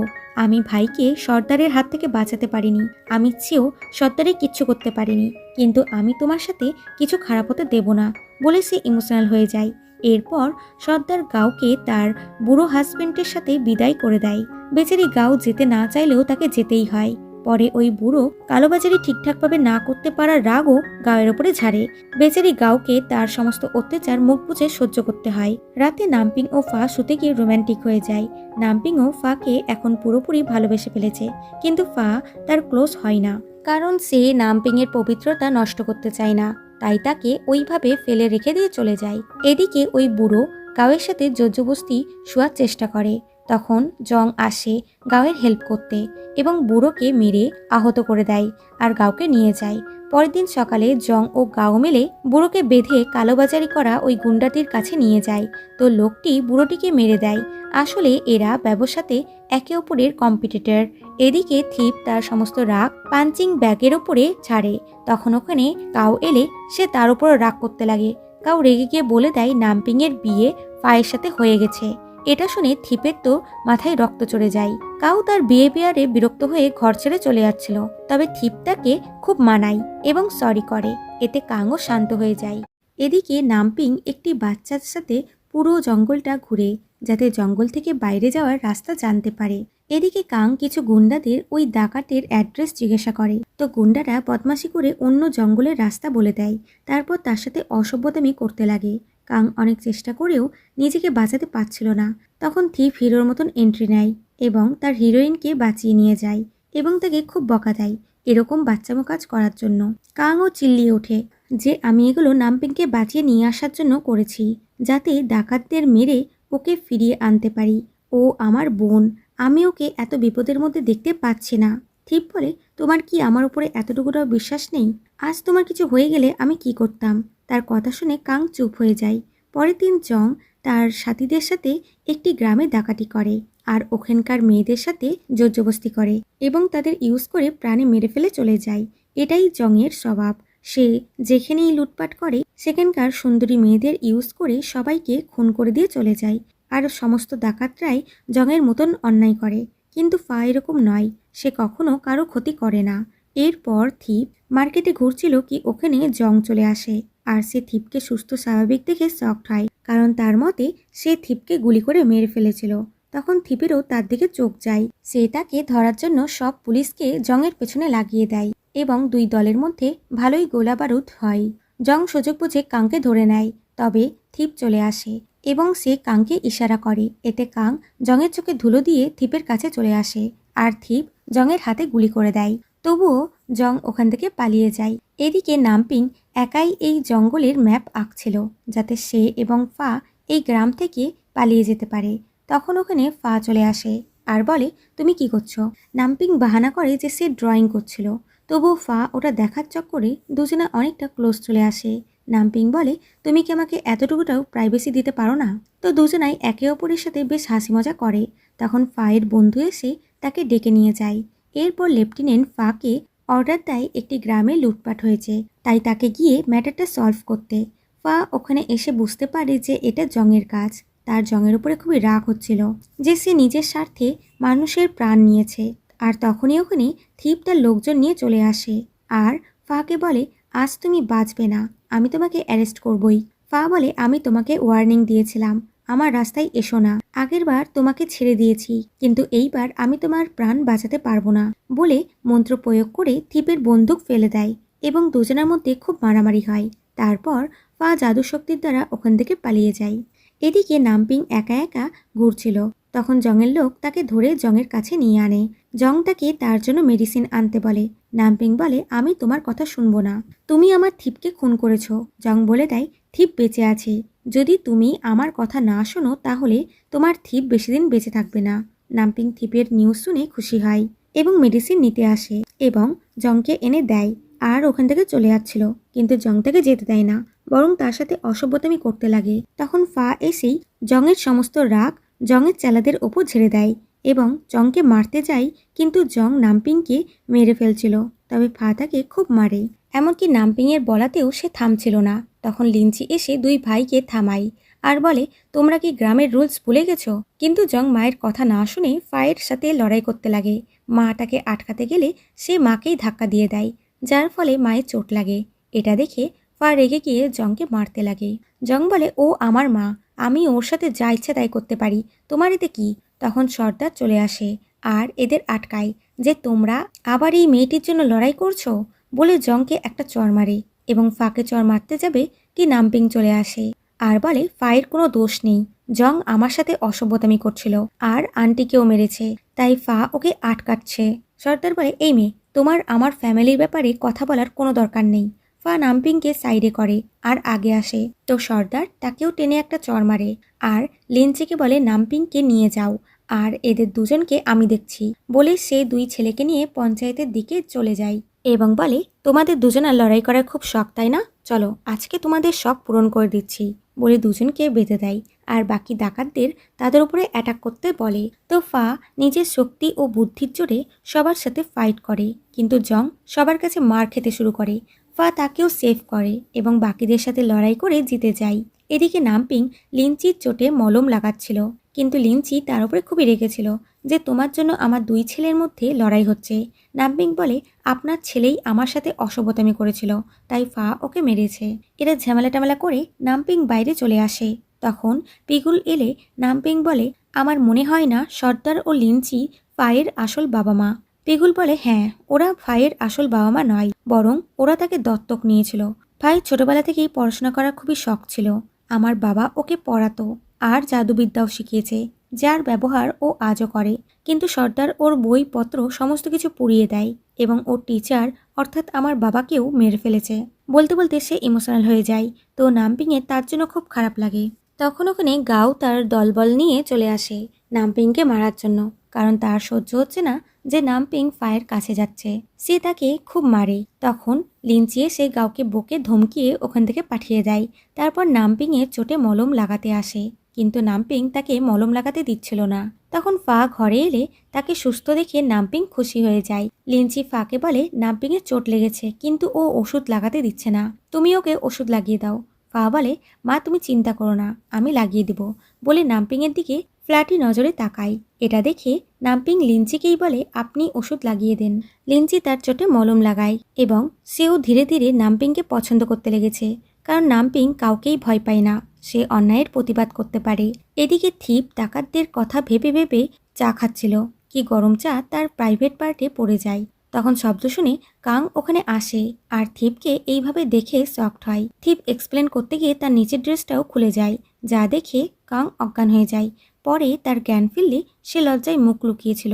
আমি ভাইকে সর্দারের হাত থেকে বাঁচাতে পারিনি, আমি চেয়েও সর্দারে কিচ্ছু করতে পারিনি, কিন্তু আমি তোমার সাথে কিছু খারাপ হতে দেব না বলে সে ইমোশনাল হয়ে যায়। এরপর সর্দার গাওকে তার বুড়ো হাজবেন্ডের সাথে বিদায় করে দেয়। বেচারি গাও যেতে না চাইলেও তাকে যেতেই হয়। পরে ওই বুড়ো কালোবাজারি ঠিকঠাকভাবে না করতে পারার রাগও গাওয়ের ওপরে ঝাড়ে। বেচারি গাওকে তার সমস্ত অত্যাচার মুখ বুঝে সহ্য করতে হয়। রাতে নামপিং ও ফা শুতে গিয়ে রোম্যান্টিক হয়ে যায়। নামপিং ও ফাকে এখন পুরোপুরি ভালোবেসে ফেলেছে, কিন্তু ফা তার ক্লোজ হয় না কারণ সে নামপিং এর পবিত্রতা নষ্ট করতে চায় না, তাই তাকে ওইভাবে ফেলে রেখে দিয়ে চলে যায়। এদিকে ওই বুড়ো গাওয়ের সাথে জোরজবস্তি শোয়ার চেষ্টা করে। তখন জং আসে গাওয়ের হেল্প করতে এবং বুড়োকে মেরে আহত করে দেয় আর গাওকে নিয়ে যায়। পরের দিন সকালে জং ও গাও মিলে বুড়োকে বেঁধে কালোবাজারি করা ওই গুন্ডাটির কাছে নিয়ে যায়, তো লোকটি বুড়োটিকে মেরে দেয়। আসলে এরা ব্যবসাতে একে অপরের কম্পিটিটর। এদিকে থিপ তার সমস্ত রাগ পাঞ্চিং ব্যাগের ওপরে ছাড়ে। তখন ওখানে গাও এলে সে তার উপর রাগ করতে লাগে। গাও রেগে গিয়ে বলে দেয় নামপিং এর বিয়ে ফায়ের সাথে হয়ে গেছে। এটা শুনে থিপের তো মাথায় রক্ত চড়ে যায়। কাউ তার বিহেভিয়ারে বিরক্ত হয়ে ঘর ছেড়ে চলে যাচ্ছিল, তবে থিপ তাকে খুব মানায় এবং সরি করে, এতে কাংও শান্ত হয়ে যায়। এদিকে নামপিং একটি বাচ্চার সাথে পুরো জঙ্গলটা ঘুরে যাতে জঙ্গল থেকে বাইরে যাওয়ার রাস্তা জানতে পারে। এদিকে কাং কিছু গুন্ডাদের ওই ডাকাতের অ্যাড্রেস জিজ্ঞাসা করে, তো গুন্ডারা বদমাশি করে অন্য জঙ্গলের রাস্তা বলে দেয়। তারপর তার সাথে অসভ্যতামি করতে লাগে। কাং অনেক চেষ্টা করেও নিজেকে বাঁচাতে পারছিল না। তখন থিপ হিরোর মতন এন্ট্রি নেয় এবং তার হিরোইনকে বাঁচিয়ে নিয়ে যায় এবং তাকে খুব বকা দেয় এরকম বাচ্চামো কাজ করার জন্য। কাংও চিল্লিয়ে ওঠে যে আমি এগুলো নামপিংকে বাঁচিয়ে নিয়ে আসার জন্য করেছি, যাতে ডাকাতদের মেরে ওকে ফিরিয়ে আনতে পারি। ও আমার বোন, আমি ওকে এত বিপদের মধ্যে দেখতে পাচ্ছি না। থিপ বলে তোমার কি আমার উপরে এতটুকুটাও বিশ্বাস নেই? আজ তোমার কিছু হয়ে গেলে আমি কি করতাম? তার কথা শুনে কাং চুপ হয়ে যায়। পরের দিন জং তার সাথীদের সাথে একটি গ্রামে ডাকাতি করে আর ওখানকার মেয়েদের সাথে জোরজবস্তি করে এবং তাদের ইউজ করে প্রাণে মেরে ফেলে চলে যায়। এটাই জংয়ের স্বভাব। সে যেখানেই লুটপাট করে সেখানকার সুন্দরী মেয়েদের ইউজ করে সবাইকে খুন করে দিয়ে চলে যায়। আর সমস্ত ডাকাতরাই জংয়ের মতন অন্যায় করে, কিন্তু ফা এরকম নয়, সে কখনো কারো ক্ষতি করে না। এরপর থিপ মার্কেটে ঘুরছিল কি ওখানে জং চলে আসে আর সে থিপকে সুস্থ স্বাভাবিক দেখে শকড হয়, কারণ তার মতে সে থিপকে গুলি করে মেরে ফেলেছিল। তখন থিপেরও তার দিকে চোখ যায়। সে তাকে ধরার জন্য সব পুলিশকে জংয়ের পেছনে লাগিয়ে দেয় এবং দুই দলের মধ্যে ভালোই গোলাবারুদ হয়। জং সুযোগ বুঝে কাংকে ধরে নেয়, তবে থিপ চলে আসে এবং সে কাংকে ইশারা করে। এতে কাং জংয়ের চোখে ধুলো দিয়ে থিপের কাছে চলে আসে আর থিপ জংয়ের হাতে গুলি করে দেয়। তবুও জং ওখান থেকে পালিয়ে যায়। এদিকে নামপিং একাই এই জঙ্গলের ম্যাপ আঁকছিল যাতে সে এবং ফা এই গ্রাম থেকে পালিয়ে যেতে পারে। তখন ওখানে ফা চলে আসে আর বলে, তুমি কি করছো? নামপিং বাহানা করে যে সে ড্রয়িং করছিল, তবুও ফা ওটা দেখার চক্করে দুজনে অনেকটা ক্লোজ চলে আসে। নামপিং বলে, তুমি কি আমাকে এতটুকুটাও প্রাইভেসি দিতে পারো না? তো দুজনাই একে অপরের সাথে বেশ হাসি মজা করে। তখন ফায়ের বন্ধু এসে তাকে ডেকে নিয়ে যায়। এরপর লেফটেন্যান্ট ফাকে অর্ডার দেয় একটি গ্রামে লুটপাট হয়েছে, তাই তাকে গিয়ে ম্যাটারটা সলভ করতে। ফা ওখানে এসে বুঝতে পারে যে এটা জংয়ের কাজ। তার জংয়ের উপরে খুবই রাগ হচ্ছিল যে সে নিজের স্বার্থে মানুষের প্রাণ নিয়েছে। আর তখনই ওখানে থিপ তার লোকজন নিয়ে চলে আসে আর ফাকে বলে, আজ তুমি বাঁচবে না, আমি তোমাকে অ্যারেস্ট করবই। ফা বলে, আমি তোমাকে ওয়ার্নিং দিয়েছিলাম, আমার রাস্তায় এসো না। আগেরবার তোমাকে ছেড়ে দিয়েছি, কিন্তু এইবার আমি তোমার প্রাণ বাঁচাতে পারবো না বলে মন্ত্র প্রয়োগ করে থিপের বন্দুক ফেলে দেয় এবং দুজনের মধ্যে খুব মারামারি হয়। তারপর ফা জাদু শক্তির দ্বারা ওখান থেকে পালিয়ে যায়। এদিকে নামপিং একা একা ঘুরছিল। তখন জংয়ের লোক তাকে ধরে জংয়ের কাছে নিয়ে আনে। জং তাকে তার জন্য মেডিসিন আনতে বলে। নামপিং বলে, আমি তোমার কথা শুনবো না, তুমি আমার থিপকে খুন করেছ। জং বলে দেয়, থিপ বেঁচে আছে, যদি তুমি আমার কথা না শোনো তাহলে তোমার থিপ বেশি দিন বেঁচে থাকবে না। নামপিং থিপের নিউজ শুনে খুশি হয় এবং মেডিসিন নিতে আসে এবং জংকে এনে দেয় আর ওখান থেকে চলে যাচ্ছিল, কিন্তু জং তাকে যেতে দেয় না, বরং তার সাথে অসভ্যতামি করতে লাগে। তখন ফা এসেই জংয়ের সমস্ত রাগ জংয়ের চেলাদের ওপর ঝেড়ে দেয় এবং জংকে মারতে যায়, কিন্তু জং নামপিংকে মেরে ফেলছিল, তবে ফা তাকে খুব মারে। এমনকি নামপিংয়ের বলাতেও সে থামছিল না। তখন লিঞ্চি এসে দুই ভাইকে থামায় আর বলে, তোমরা কি গ্রামের রুলস ভুলে গেছো? কিন্তু জং মায়ের কথা না শুনে ফায়ের সাথে লড়াই করতে লাগে। মা তাকে আটকাতে গেলে সে মাকেই ধাক্কা দিয়ে দেয়, যার ফলে মায়ের চোট লাগে। এটা দেখে ফা রেগে গিয়ে জংকে মারতে লাগে। জং বলে, ও আমার মা, আমি ওর সাথে যা ইচ্ছা তাই করতে পারি, তোমার এতে কি? তখন সর্দার চলে আসে আর এদের আটকায় যে তোমরা আবার এই মেয়েটির জন্য লড়াই করছো বলে জংকে একটা চড় মারে এবং ফাকে চড় মারতে যাবে কি নামপিং চলে আসে আর বলে, ফায়ের কোনো দোষ নেই, জং আমার সাথে অসভ্যতামি করছিল আর আন্টিকেও মেরেছে, তাই ফা ওকে আটকাচ্ছে। সর্দার বলে, এই মেয়ে, তোমার আমার ফ্যামিলির ব্যাপারে কথা বলার কোনো দরকার নেই। ফা নামপিংকে সাইডে করে আর আগে আসে, তো সর্দার তাকেও টেনে একটা চড় মারে আর লিঞ্চিকে বলে, নামপিংকে নিয়ে যাও আর এদের দুজনকে আমি দেখছি বলে সে দুই ছেলেকে নিয়ে পঞ্চায়েতের দিকে চলে যায় এবং বলে, তোমাদের দুজনের লড়াই করার খুব শখ তাই না? চলো আজকে তোমাদের শখ পূরণ করে দিচ্ছি বলে দুজনকে বেঁধে দেয় আর বাকি ডাকাতদের তাদের উপরে অ্যাটাক করতে বলে। তো ফা নিজের শক্তি ও বুদ্ধির জোরে সবার সাথে ফাইট করে, কিন্তু জং সবার কাছে মার খেতে শুরু করে। ফা তাকেও সেভ করে এবং বাকিদের সাথে লড়াই করে জিতে যায়। এদিকে নামপিং লিঞ্চির চোটে মলম লাগাচ্ছিল, কিন্তু লিঞ্চি তার উপরে খুবই রেগেছিল যে তোমার জন্য আমার দুই ছেলের মধ্যে লড়াই হচ্ছে। নামপিং বলে, আপনার ছেলেই আমার সাথে অসভ্যতামি করেছিল, তাই ফা ওকে মেরেছে। এরা ঝামেলা টামেলা করে নামপিং বাইরে চলে আসে। তখন পিগুল এলে নামপিং বলে, আমার মনে হয় না সর্দার ও লিঞ্চি ফায়ের আসল বাবা মা। পিগুল বলে, হ্যাঁ, ওরা ফায়ের আসল বাবা মা নয়, বরং ওরা তাকে দত্তক নিয়েছিল। ফাই ছোটবেলা থেকেই পড়াশোনা করার খুবই শখ ছিল। আমার বাবা ওকে পড়াতো আর জাদুবিদ্যাও শিখিয়েছে, যার ব্যবহার ও আজও করে, কিন্তু সর্দার ওর বইপত্র সমস্ত কিছু পুড়িয়ে দেয় এবং ওর টিচার অর্থাৎ আমার বাবাকেও মেরে ফেলেছে। বলতে বলতে সে ইমোশনাল হয়ে যায়। তো নামপিংয়ে তার জন্য খুব খারাপ লাগে। তখন ওখানে গাও তার দলবল নিয়ে চলে আসে নামপিংকে মারার জন্য, কারণ তার সহ্য হচ্ছে না যে নামপিং ফায়ের কাছে যাচ্ছে। সে তাকে খুব মারে। তখন লিঞ্চিয়ে সে গাওকে বকে ধমকিয়ে ওখান থেকে পাঠিয়ে দেয়। তারপর নামপিংয়ের চোটে মলম লাগাতে আসে, কিন্তু নামপিং তাকে মলম লাগাতে দিচ্ছিল না। তখন ফা ঘরে এলে তাকে সুস্থ দেখে নামপিং খুশি হয়ে যায়। লিঞ্চি ফাকে বলে, নামপিংয়ের চোট লেগেছে, কিন্তু ও ওষুধ লাগাতে দিচ্ছে না, তুমি ওকে ওষুধ লাগিয়ে দাও। ফা বলে, মা তুমি চিন্তা করো না, আমি লাগিয়ে দিব বলে নামপিংয়ের দিকে ফ্ল্যাটি নজরে তাকায়। এটা দেখে নামপিং লিঞ্চিকেই বলে, আপনি ওষুধ লাগিয়ে দেন। লিঞ্চি তার চোটে মলম লাগায় এবং সেও ধীরে ধীরে নামপিংকে পছন্দ করতে লেগেছে, কারণ নামপিং কাউকেই ভয় পায় না। সে অন্যায়ের প্রতিবাদ করতে পারে। এদিকে থিপ ডাকাতদের কথা ভেবে ভেবে চা খাচ্ছিল, কি গরম চা তার প্রাইভেট পার্টে পড়ে যায়। তখন শব্দ শুনে কাং ওখানে আসে আর থিপকে এইভাবে দেখে শকড হয়। থিপ এক্সপ্লেন করতে গিয়ে তার নিচের ড্রেসটাও খুলে যায়, যা দেখে কাং অজ্ঞান হয়ে যায়। পরে তার জ্ঞান ফিরলে সে লজ্জায় মুখ লুকিয়েছিল।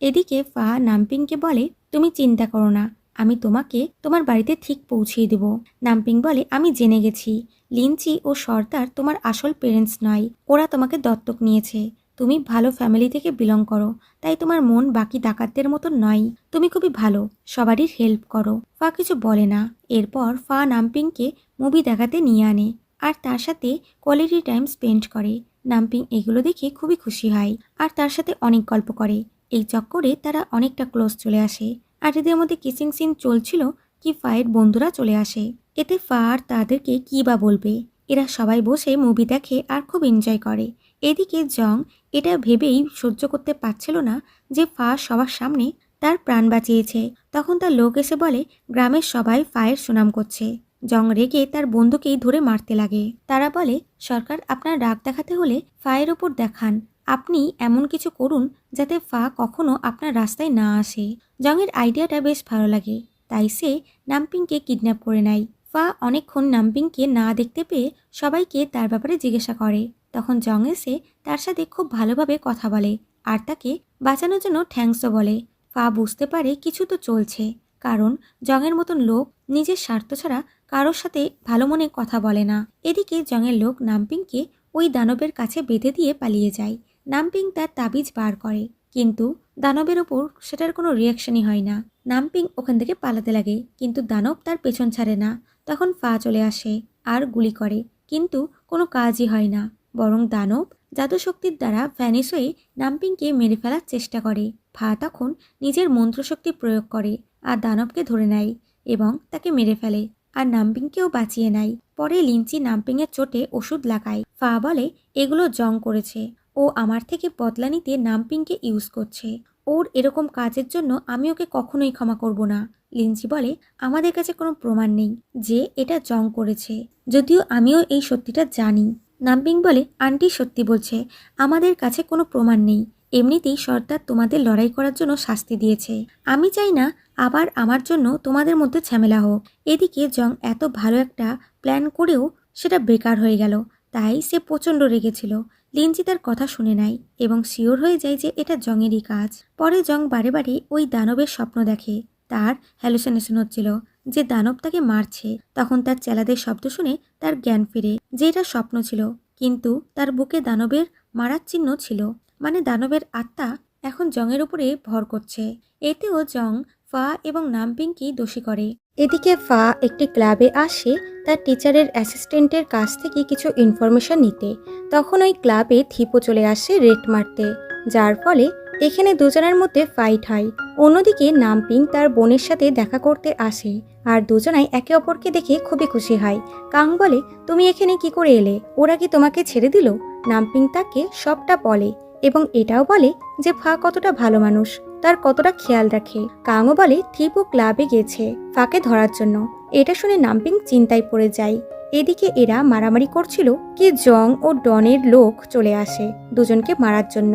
এদিকে ফা নামপিংকে বলে, তুমি চিন্তা করো না, আমি তোমাকে তোমার বাড়িতে ঠিক পৌঁছিয়ে দেব। নামপিং বলে, আমি জেনে গেছি লিনচি ও সর্দার তোমার আসল পেরেন্টস নয়, ওরা তোমাকে দত্তক নিয়েছে। তুমি ভালো ফ্যামিলি থেকে বিলং করো, তাই তোমার মন বাকি ডাকাতদের মতো নয়। তুমি খুবই ভালো, সবারই হেল্প করো। ফা কিছু বলে না। এরপর ফা নামপিংকে মুভি দেখাতে নিয়ে আনে আর তার সাথে কোয়ালিটি টাইম স্পেন্ড করে। নামপিং এগুলো দেখে খুবই খুশি হয় আর তার সাথে অনেক গল্প করে। এই চক্করে তারা অনেকটা ক্লোজ চলে আসে আর এদের মধ্যে কিসিং সিন চলছিল কি ফায়ের বন্ধুরা চলে আসে। এতে ফা আর তাদেরকে কী বা বলবে। এরা সবাই বসে মুভি দেখে আর খুব এনজয় করে। এদিকে জং এটা ভেবেই সহ্য করতে পারছিল না যে ফা সবার সামনে তার প্রাণ বাঁচিয়েছে। তখন তার লোক এসে বলে, গ্রামের সবাই ফায়ের সুনাম করছে। জং রেগে তার বন্ধুকেই ধরে মারতে লাগে। তারা বলে, সরকার আপনার রাগ দেখাতে হলে ফায়ের ওপর দেখান, আপনি এমন কিছু করুন যাতে ফা কখনো আপনার রাস্তায় না আসে। জংয়ের আইডিয়াটা বেশ ভালো লাগে, তাই সে নামপিংকে কিডন্যাপ করে নেয়। ফা অনেকক্ষণ নামপিংকে না দেখতে পেয়ে সবাইকে তার ব্যাপারে জিজ্ঞাসা করে। তখন জং এসে তার সাথে খুব ভালোভাবে কথা বলে আর তাকে বাঁচানোর জন্য থ্যাঙ্কসও বলে। ফা বুঝতে পারে কিছু তো চলছে, কারণ জংয়ের মতন লোক নিজের স্বার্থ ছাড়া কারোর সাথে ভালো মনে কথা বলে না। এদিকে জংয়ের লোক নামপিংকে ওই দানবের কাছে বেঁধে দিয়ে পালিয়ে যায়। নামপিং তার তাবিজ বার করে, কিন্তু দানবের ওপর সেটার কোনো রিয়াকশনই হয় না। নামপিং ওখান থেকে পালাতে লাগে, কিন্তু দানব তার পেছন ছাড়ে না। তখন ফা চলে আসে আর গুলি করে, কিন্তু কোনো কাজই হয় না, বরং দানব জাদুশক্তির দ্বারা ভ্যানিশ হয়ে নামপিংকে মেরে ফেলার চেষ্টা করে। ফা তখন নিজের মন্ত্রশক্তি প্রয়োগ করে আর দানবকে ধরে নেয় এবং তাকে মেরে ফেলে আর নামপিংকেও বাঁচিয়ে নেয়। পরে লিনচি নামপিংয়ের চোটে ওষুধ লাগায়। ফা বলে, এগুলো জং করেছে, ও আমার থেকে বদলা নিতে নামপিংকে ইউজ করছে। ওর এরকম কাজের জন্য আমি ওকে কখনোই ক্ষমা করব না। লিনচি বলে, আমাদের কাছে কোনো প্রমাণ নেই যে এটা জং করেছে, যদিও আমিও এই সত্যিটা জানি। নামপিং বলে, আন্টি সত্যি বলছে, আমাদের কাছে কোনো প্রমাণ নেই। এমনিতেই সর্দার তোমাদের লড়াই করার জন্য শাস্তি দিয়েছে। আমি চাই না আবার আমার জন্য তোমাদের মধ্যে ঝামেলা হোক। এদিকে জং এত ভালো একটা প্ল্যান করেও সেটা বেকার হয়ে গেল, তাই সে প্রচণ্ড রেগেছিল। লিনচি তার কথা শুনে নেয় এবং শিওর হয়ে যায় যে এটা জংয়েরই কাজ। পরে জং বারে বারে ওই দানবের স্বপ্ন দেখে। তার হ্যালুসিনেশন হচ্ছিল যে দানব তাকে মারছে। তখন তার চেলাদের শব্দ শুনে তার জ্ঞান ফিরে যে এটা স্বপ্ন ছিল, কিন্তু তার বুকে দানবের মারার চিহ্ন ছিল, মানে দানবের আত্মা এখন জংয়ের উপরে ভর করছে। এতেও জং ফা এবং নামপিংকে দোষী করে। এদিকে ফা একটি ক্লাবে আসে তার টিচারের অ্যাসিস্ট্যান্টের কাছ থেকে কিছু ইনফরমেশন নিতে। তখন ওই ক্লাবে থিপো চলে আসে রেড মারতে, যার ফলে এখানে দুজনের মধ্যে ফাইট হয়। অন্যদিকে নামপিং তার বোনের সাথে দেখা করতে আসে আর দুজনাই একে অপরকে দেখে খুবই খুশি হয়। কাং বলে, তুমি এখানে কি করে এলে? ওরা কি তোমাকে ছেড়ে দিল? নামপিং তাকে সবটা বলে এবং এটাও বলে যে ফা কতটা ভালো মানুষ, তার কতটা খেয়াল রাখে। কাংও বলে থিপো ক্লাবে গেছে ফাকে ধরার জন্য। এটা শুনে নামপিং চিন্তায় পড়ে যায়। এদিকে এরা মারামারি করছিল কি জং ও ডনের লোক চলে আসে দুজনকে মারার জন্য।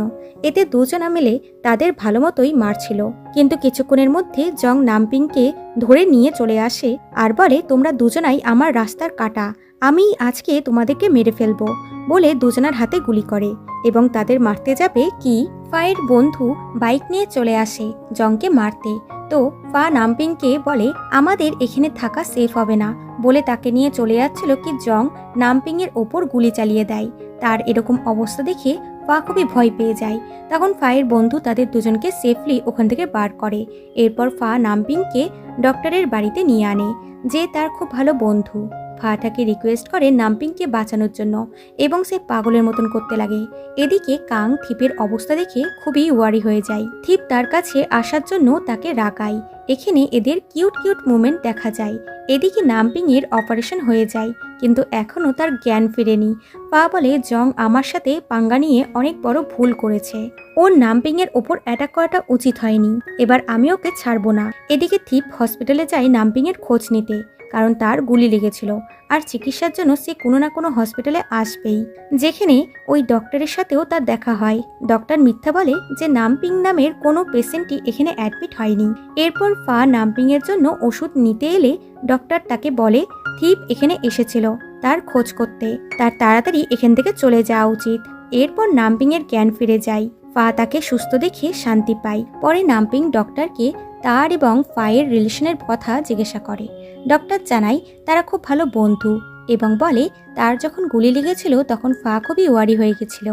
এতে দুজনা মিলে তাদের ভালো মতোই মারছিল, কিন্তু কিছুক্ষণের মধ্যে জং নামপিংকে ধরে নিয়ে চলে আসে আর বলে, তোমরা দুজনাই আমার রাস্তার কাটা, আমি আজকে তোমাদেরকে মেরে ফেলবো বলে দুজনার হাতে গুলি করে এবং তাদের মারতে যাবে কি ফায়ের বন্ধু বাইক নিয়ে চলে আসে জংকে মারতে। তো ফা নামপিংকে বলে, আমাদের এখানে থাকা সেফ হবে না বলে তাকে নিয়ে চলে যাচ্ছিল কি জং নামপিংয়ের ওপর গুলি চালিয়ে দেয়। তার এরকম অবস্থা দেখে ফা খুবই ভয় পেয়ে যায়। তখন ফায়ের বন্ধু তাদের দুজনকে সেফলি ওখান থেকে বার করে। এরপর ফা নামপিংকে ডক্টরের বাড়িতে নিয়ে আনে, যে তার খুব ভালো বন্ধু। ফা তাকে রিকোয়েস্ট করে নামপিংকে বাঁচানোর জন্য এবং সে পাগলের মতন করতে লাগে। এদিকে কাং থিপের অবস্থা দেখে খুবই ওয়ারি হয়ে যায়। থিপ তার কাছে আসার জন্য তাকে রাগায়। এখানে এদের কিউট কিউট মুভমেন্ট দেখা যায়। এদিকে নামপিং এর অপারেশন হয়ে যায়, কিন্তু এখনো তার জ্ঞান ফিরেনি। ফা বলে, জং আমার সাথে পাঙ্গা নিয়ে অনেক বড় ভুল করেছে, ওর নামপিং এর ওপর অ্যাটাক করাটা উচিত হয়নি, এবার আমি ওকে ছাড়বো না। এদিকে থিপ হসপিটালে যায় নামপিং এর খোঁজ নিতে, কারণ তার গুলি লেগেছিল আর চিকিৎসার জন্য সে কোনো না কোনো হসপিটালে আসবেই, যেখানে ওই ডক্টরের সাথেও তার দেখা হয়। ডক্টর মিথ্যা বলে যে নামপিং নামের কোনো পেশেন্টই এখানে অ্যাডমিট হয়নি। এরপর ফা নামপিং এর জন্য ওষুধ নিতে এলে ডক্টর তাকে বলে থিপ এখানে এসেছিল তার খোঁজ করতে, তার তাড়াতাড়ি এখান থেকে চলে যাওয়া উচিত। এরপর নামপিং এর জ্ঞান ফিরে যায়। ফা তাকে সুস্থ দেখে শান্তি পায়। পরে নামপিং ডক্টরকে তার এবং ফায়ের রিলেশনের কথা জিজ্ঞাসা করে। ডক্টর জানায় তারা খুব ভালো বন্ধু এবং বলে তার যখন গুলি লেগেছিল তখন ফা খুবই ওয়ারি হয়ে গেছিল।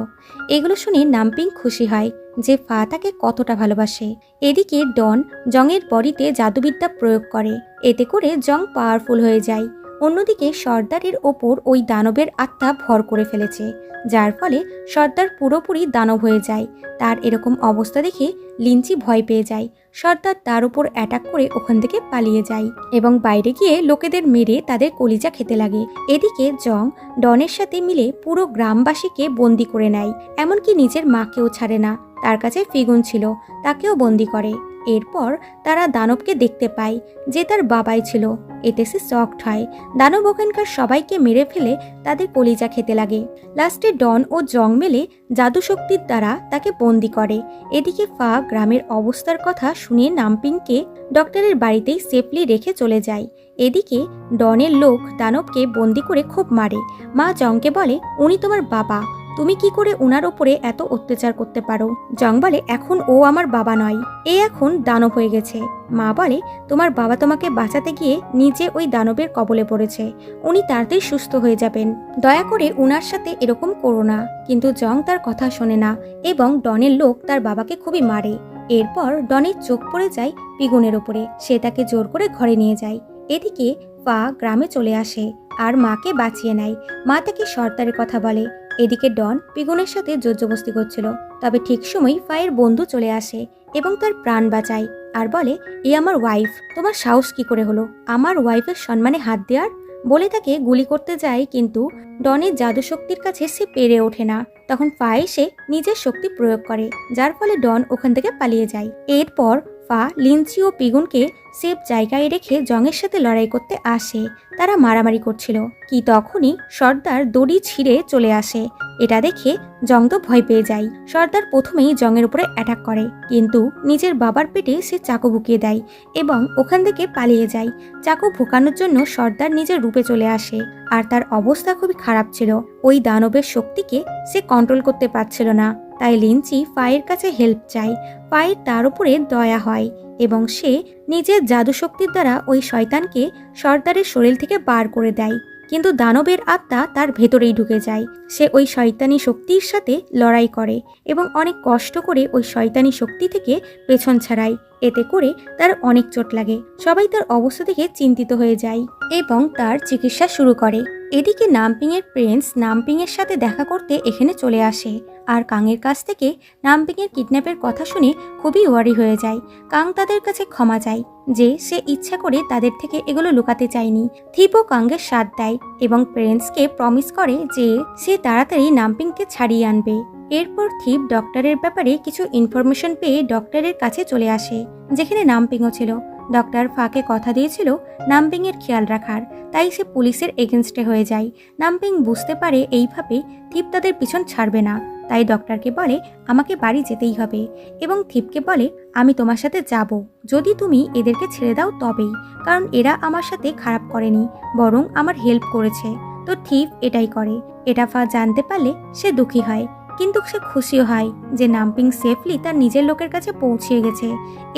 এগুলো শুনে নামপিং খুশি হয় যে ফা তাকে কতটা ভালোবাসে। এদিকে ডন জংয়ের বডিতে জাদুবিদ্যা প্রয়োগ করে, এতে করে জং পাওয়ারফুল হয়ে যায়। অন্যদিকে সর্দারের ওপর ওই দানবের আত্মা ভর করে ফেলেছে, যার ফলে সর্দার পুরোপুরি দানব হয়ে যায়। তার এরকম অবস্থা দেখে লিঞ্চি ভয় পেয়ে যায়। সর্দার তার উপর অ্যাটাক করে ওখান থেকে পালিয়ে যায় এবং বাইরে গিয়ে লোকেদের মেরে তাদের কলিজা খেতে লাগে। এদিকে জং ডনের সাথে মিলে পুরো গ্রামবাসীকে বন্দি করে নেয়, এমনকি নিজের মাকেও ছাড়ে না। তার কাছে ফিগুন ছিল, তাকেও বন্দি করে। এরপর তারা দানবকে দেখতে পায় যে তার বাবাই ছিল। এতে সে শকড হয়। দানব ওখানকার সবাইকে মেরে ফেলে তাদের কলিজা খেতে লাগে। লাস্টে ডন ও জং মেলে জাদু শক্তির দ্বারা তাকে বন্দি করে। এদিকে ফা গ্রামের অবস্থার কথা শুনে নামপিংকে ডক্টরের বাড়িতেই সেফলি রেখে চলে যায়। এদিকে ডনের লোক দানবকে বন্দি করে খুব মারে। মা জংকে বলে উনি তোমার বাবা, তুমি কি করে উনার ওপরে এত অত্যাচার করতে পারো? জং বলে এখন ও আমার বাবা নয়, এ এখন দানব হয়ে গেছে। মা বলে তোমার বাবা তোমাকে বাঁচাতে গিয়ে নিজে ওই দানবের কবলে পড়েছে, উনি তাড়াতাড়ি সুস্থ হয়ে যাবেন, দয়া করে উনার সাথে এরকম করো না। কিন্তু জং তার কথা শোনে না এবং ডনের লোক তার বাবাকে খুবই মারে। এরপর ডনের চোখ পড়ে যায় পিগুনের ওপরে, সে তাকে জোর করে ঘরে নিয়ে যায়। এদিকে ফা গ্রামে চলে আসে আর মাকে বাঁচিয়ে নেয়। মা তাকে সর্দারের কথা বলে। এদিকে ডন পিগুনের সাথে জোরজবস্তি করছিল, তবে ঠিক সময় ফায়ের বন্ধু চলে আসে এবং তার প্রাণ বাঁচায় আর বলে এ আমার ওয়াইফ, তোমার সাহস কি করে হলো আমার ওয়াইফের সম্মানে হাত দেওয়ার? বলে তাকে গুলি করতে যায়, কিন্তু ডনের জাদু শক্তির কাছে সে পেরে ওঠে না। তখন ফা এসে নিজের শক্তি প্রয়োগ করে, যার ফলে ডন ওখান থেকে পালিয়ে যায়। এরপর ফা লিঞ্চি ও পিগুনকে সেফ জায়গায় রেখে জংয়ের সাথে লড়াই করতে আসে। তারা মারামারি করছিল কি তখনই সর্দার দড়ি ছিঁড়ে চলে আসে। এটা দেখে জং তো ভয় পেয়ে যায়। সর্দার প্রথমেই জংয়ের উপরে অ্যাটাক করে, কিন্তু নিজের বাবার পেটে সে চাকু ঢুকিয়ে দেয় এবং ওখান থেকে পালিয়ে যায়। চাকু ঢোকানোর জন্য সর্দার নিজের রূপে চলে আসে আর তার অবস্থা খুবই খারাপ ছিল। ওই দানবের শক্তিকে সে কন্ট্রোল করতে পারছিল না, তাই লিঞ্চি ফায়ের কাছে হেল্প চায়। ফায়ের তার উপরে দয়া হয় এবং সে নিজের জাদু শক্তির দ্বারা ওই শয়তানকে সর্দারের শরীর থেকে বার করে দেয়, কিন্তু দানবের আত্মা তার ভেতরেই ঢুকে যায়। সে ওই শয়তানি শক্তির সাথে লড়াই করে এবং অনেক কষ্ট করে ওই শয়তানি শক্তি থেকে পেছন ছাড়ায়। এতে করে তার অনেক চোট লাগে। সবাই তার অবস্থা দেখে চিন্তিত হয়ে যায় এবং তার চিকিৎসা শুরু করে। এদিকে নামপিং এর প্রিন্স নামপিং এর সাথে দেখা করতে এখানে চলে আসে আর কাংয়ের কাছ থেকে নামপিং এর কিডন্যাপের কথা শুনে খুবই ওয়ারি হয়ে যায়। কাং তাদের কাছে ক্ষমা চায় যে সে ইচ্ছা করে তাদের থেকে এগুলো লুকাতে চায়নি। থিপও কাংয়ের সাথ দেয় এবং প্রিন্সকে প্রমিস করে যে সে তাড়াতাড়ি নামপিংকে ছাড়িয়ে আনবে। এরপর থিপ ডক্টরের ব্যাপারে কিছু ইনফরমেশন পেয়ে ডক্টরের কাছে চলে আসে, যেখানে নামপিংও ছিল। ডক্টর ফাকে কথা দিয়েছিল নামপিং এর খেয়াল রাখার, তাই সে পুলিশের এগেনস্টে হয়ে যায়। নামপিং বুঝতে পারে এইভাবে থিপ তাদের পিছন ছাড়বে না, তাই ডক্টরকে বলে আমাকে বাড়ি যেতেই হবে এবং থিপকে বলে আমি তোমার সাথে যাব যদি তুমি এদেরকে ছেড়ে দাও তবেই, কারণ এরা আমার সাথে খারাপ করেনি, বরং আমার হেল্প করেছে। তো থিপ এটাই করে। এটা ফা জানতে পারলে সে দুঃখী হয়, কিন্তু সে খুশিও হয় যে নামপিং সেফলি তার নিজের লোকের কাছে পৌঁছিয়ে গেছে।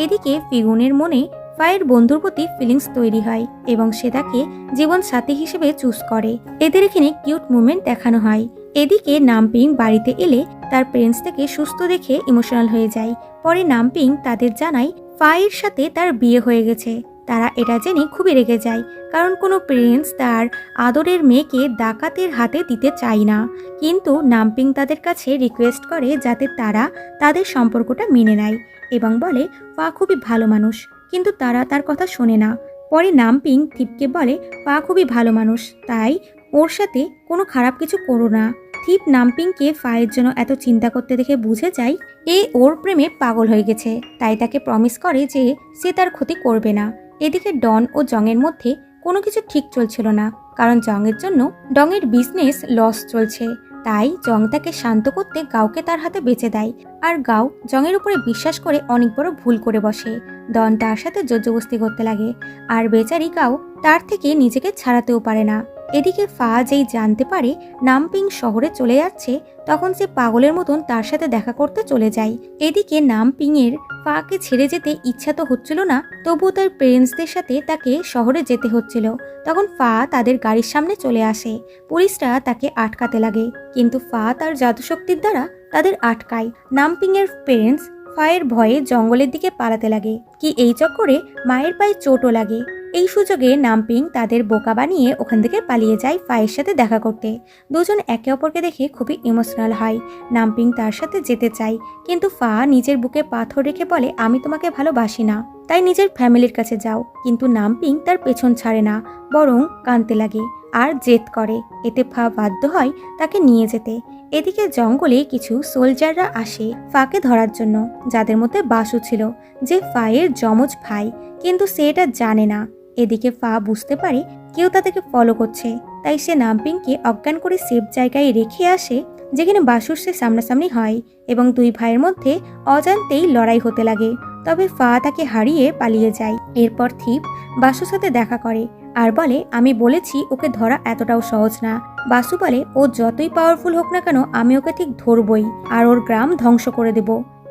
এদিকে ফিগুনের মনে ফায়ের বন্ধুর প্রতি ফিলিংস তৈরি হয় এবং সে তাকে জীবন সাথী হিসেবে চুজ করে। এদের এখানে কিউট মুভমেন্ট দেখানো হয়। এদিকে নামপিং বাড়িতে এলে তার প্রিন্স থেকে সুস্থ দেখে ইমোশনাল হয়ে যায়। পরে নামপিং তাদের জানায় ফায়ের সাথে তার বিয়ে হয়ে গেছে। তারা এটা জেনে খুবই রেগে যায়, কারণ কোনো প্রিন্স তার আদরের মেয়েকে ডাকাতের হাতে দিতে চায় না। কিন্তু নামপিং তাদের কাছে রিকোয়েস্ট করে যাতে তারা তাদের সম্পর্কটা মেনে নেয় এবং বলে ফা খুবই ভালো মানুষ, কিন্তু তারা তার কথা শোনে না। পরে নামপিং থিপকে বলে ফা খুবই ভালো মানুষ, তাই ওর সাথে কোনো খারাপ কিছু করো না। থিপ নামপিংকে ফায়ের জন্য এত চিন্তা করতে দেখে বুঝে যায় এ ওর প্রেমে পাগল হয়ে গেছে, তাই তাকে প্রমিস করে যে সে তার ক্ষতি করবে না। এদিকে ডন ও জংয়ের মধ্যে কোনো কিছু ঠিক চলছিল না, কারণ জংয়ের জন্য ডংয়ের বিজনেস লস চলছে। তাই জং তাকে শান্ত করতে গাওকে তার হাতে বেঁচে দেয়, আর গাও জংয়ের উপরে বিশ্বাস করে অনেক বড় ভুল করে বসে। ডন তার সাথে জোরজবস্তি করতে লাগে, আর বেচারি গাও তার থেকে নিজেকে ছাড়াতেও পারে না। এদিকে ফা যেই জানতে পারে নামপিং শহরে চলে যাচ্ছে, তখন সে পাগলের মতন তার সাথে দেখা করতে চলে যায়। এদিকে নামপিং এর ফাকে ছেড়ে যেতে ইচ্ছা তো হচ্ছিল না, তবুও তার পেরেন্টসদের সাথে তাকে শহরে যেতে হচ্ছিল। তখন ফা তাদের গাড়ির সামনে চলে আসে। পুলিশরা তাকে আটকাতে লাগে, কিন্তু ফা তার জাদুশক্তির দ্বারা তাদের আটকায়। নামপিং এর পেরেন্টস ফায়ের ভয়ে জঙ্গলের দিকে পালাতে লাগে, কি এই চক্করে মায়ের পায়ে চোটও লাগে। এই সুযোগে নামপিং তাদের বোকা বানিয়ে ওখান থেকে পালিয়ে যায় ফায়ের সাথে দেখা করতে। দুজন একে অপরকে দেখে খুবই ইমোশনাল হয়। নামপিং তার সাথে যেতে চায়, কিন্তু ফা নিজের বুকে পাথর রেখে বলে, আমি তোমাকে ভালোবাসি না, তাই নিজের ফ্যামিলির কাছে যাও। কিন্তু নামপিং তার পেছন ছাড়ে না, বরং কাঁদতে লাগে আর জেদ করে। এতে ফা বাধ্য হয় তাকে নিয়ে যেতে। এদিকে জঙ্গলে কিছু সোলজাররা আসে ফাকে ধরার জন্য, যাদের মধ্যে বাসু ছিল, যে ফায়ের যমজ ভাই, কিন্তু সে এটা জানে না। এদিকে ফা বুঝতে পারে কেউ তাদেরকে ফলো করছে, তাই সে নামপিংকে অজ্ঞান করে সেফ জায়গায় রেখে আসে, যেখানে বাসুর সে সামনাসামনি হয়, এবং দুই ভাইয়ের মধ্যে অজান্তেই লড়াই হতে লাগে। তবে ফা তাকে হারিয়ে পালিয়ে যায়। এরপর থিপ বাসুর সাথে দেখা করে আর বলে, আমি বলেছি ওকে ধরা এতটাও সহজ না। বাসু বলে, ও যতই পাওয়ারফুল হোক না কেন, আমি ওকে ঠিক ধরবই আর ওর গ্রাম ধ্বংস করে দেব।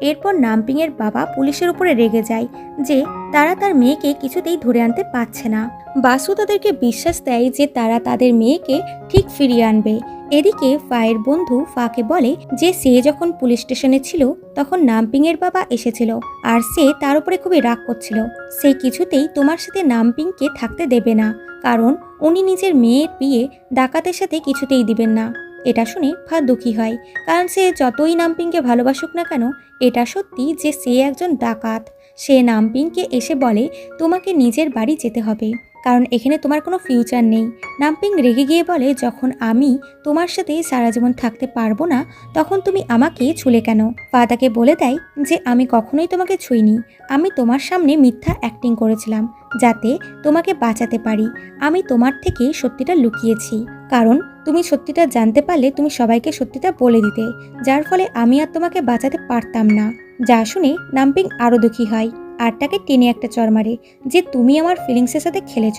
এরপর নামপিং এর বাবা পুলিশের উপরে রেগে যায় যে তারা তার মেয়েকে কিছুতেই ধরে আনতে পারছে না। বাসু তাদেরকে বিশ্বাস দেয় যে তারা তাদের মেয়েকে ঠিক ফিরিয়ে আনবে। এদিকে ফায়ের বন্ধু ফাকে বলে যে সে যখন পুলিশ স্টেশনে ছিল তখন নামপিং এর বাবা এসেছিল, আর সে তার উপরে খুবই রাগ করছিল। সে কিছুতেই তোমার সাথে নামপিংকে থাকতে দেবে না, কারণ উনি নিজের মেয়ের বিয়ে ডাকাতের সাথে কিছুতেই দিবেন না। এটা শুনে ফা দুঃখী হয়, কারণ সে যতই নামপিংকে ভালোবাসুক না কেন, এটা সত্যি যে সে একজন ডাকাত। সে নামপিংকে এসে বলে, তোমাকে নিজের বাড়ি যেতে হবে, কারণ এখানে তোমার কোনো ফিউচার নেই। নামপিং রেগে গিয়ে বলে, যখন আমি তোমার সাথে সারা জীবন থাকতে পারবো না, তখন তুমি আমাকে ছুলে কেন? ফা তাকে বলে দেয় যে আমি কখনোই তোমাকে ছুঁইনি, আমি তোমার সামনে মিথ্যা অ্যাক্টিং করেছিলাম যাতে তোমাকে বাঁচাতে পারি। আমি তোমার থেকে সত্যিটা লুকিয়েছি, কারণ তুমি সত্যিটা জানতে পারলে তুমি সবাইকে সত্যিটা বলে দিতে, যার ফলে আমি আর তোমাকে বাঁচাতে পারতাম না। যা শুনে নামপিং আরো দুঃখী হয় আর তাকে টেনে একটা চড় মারে যে তুমি আমার ফিলিংসের সাথে খেলেছ,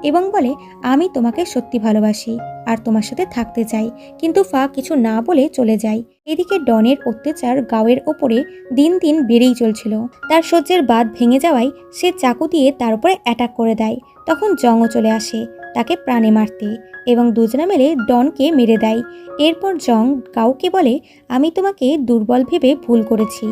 এবং বলে, আমি তোমাকে সত্যি ভালোবাসি আর তোমার সাথে থাকতে চাই। কিন্তু ফা কিছু না বলে চলে যায়। এদিকে ডনের অত্যাচার গাওয়ের ওপরে দিন দিন বেড়েই চলছিল। তার সহ্যের বাঁধ ভেঙে যাওয়ায় সে চাকু দিয়ে তার উপরে অ্যাটাক করে দেয়। তখন জংও চলে আসে তাকে প্রাণে মারতে, এবং দুজনে মিলে ডনকে মেরে দেয়। এরপর জং গাওকে বলে, আমি তোমাকে দুর্বল ভেবে ভুল করেছি,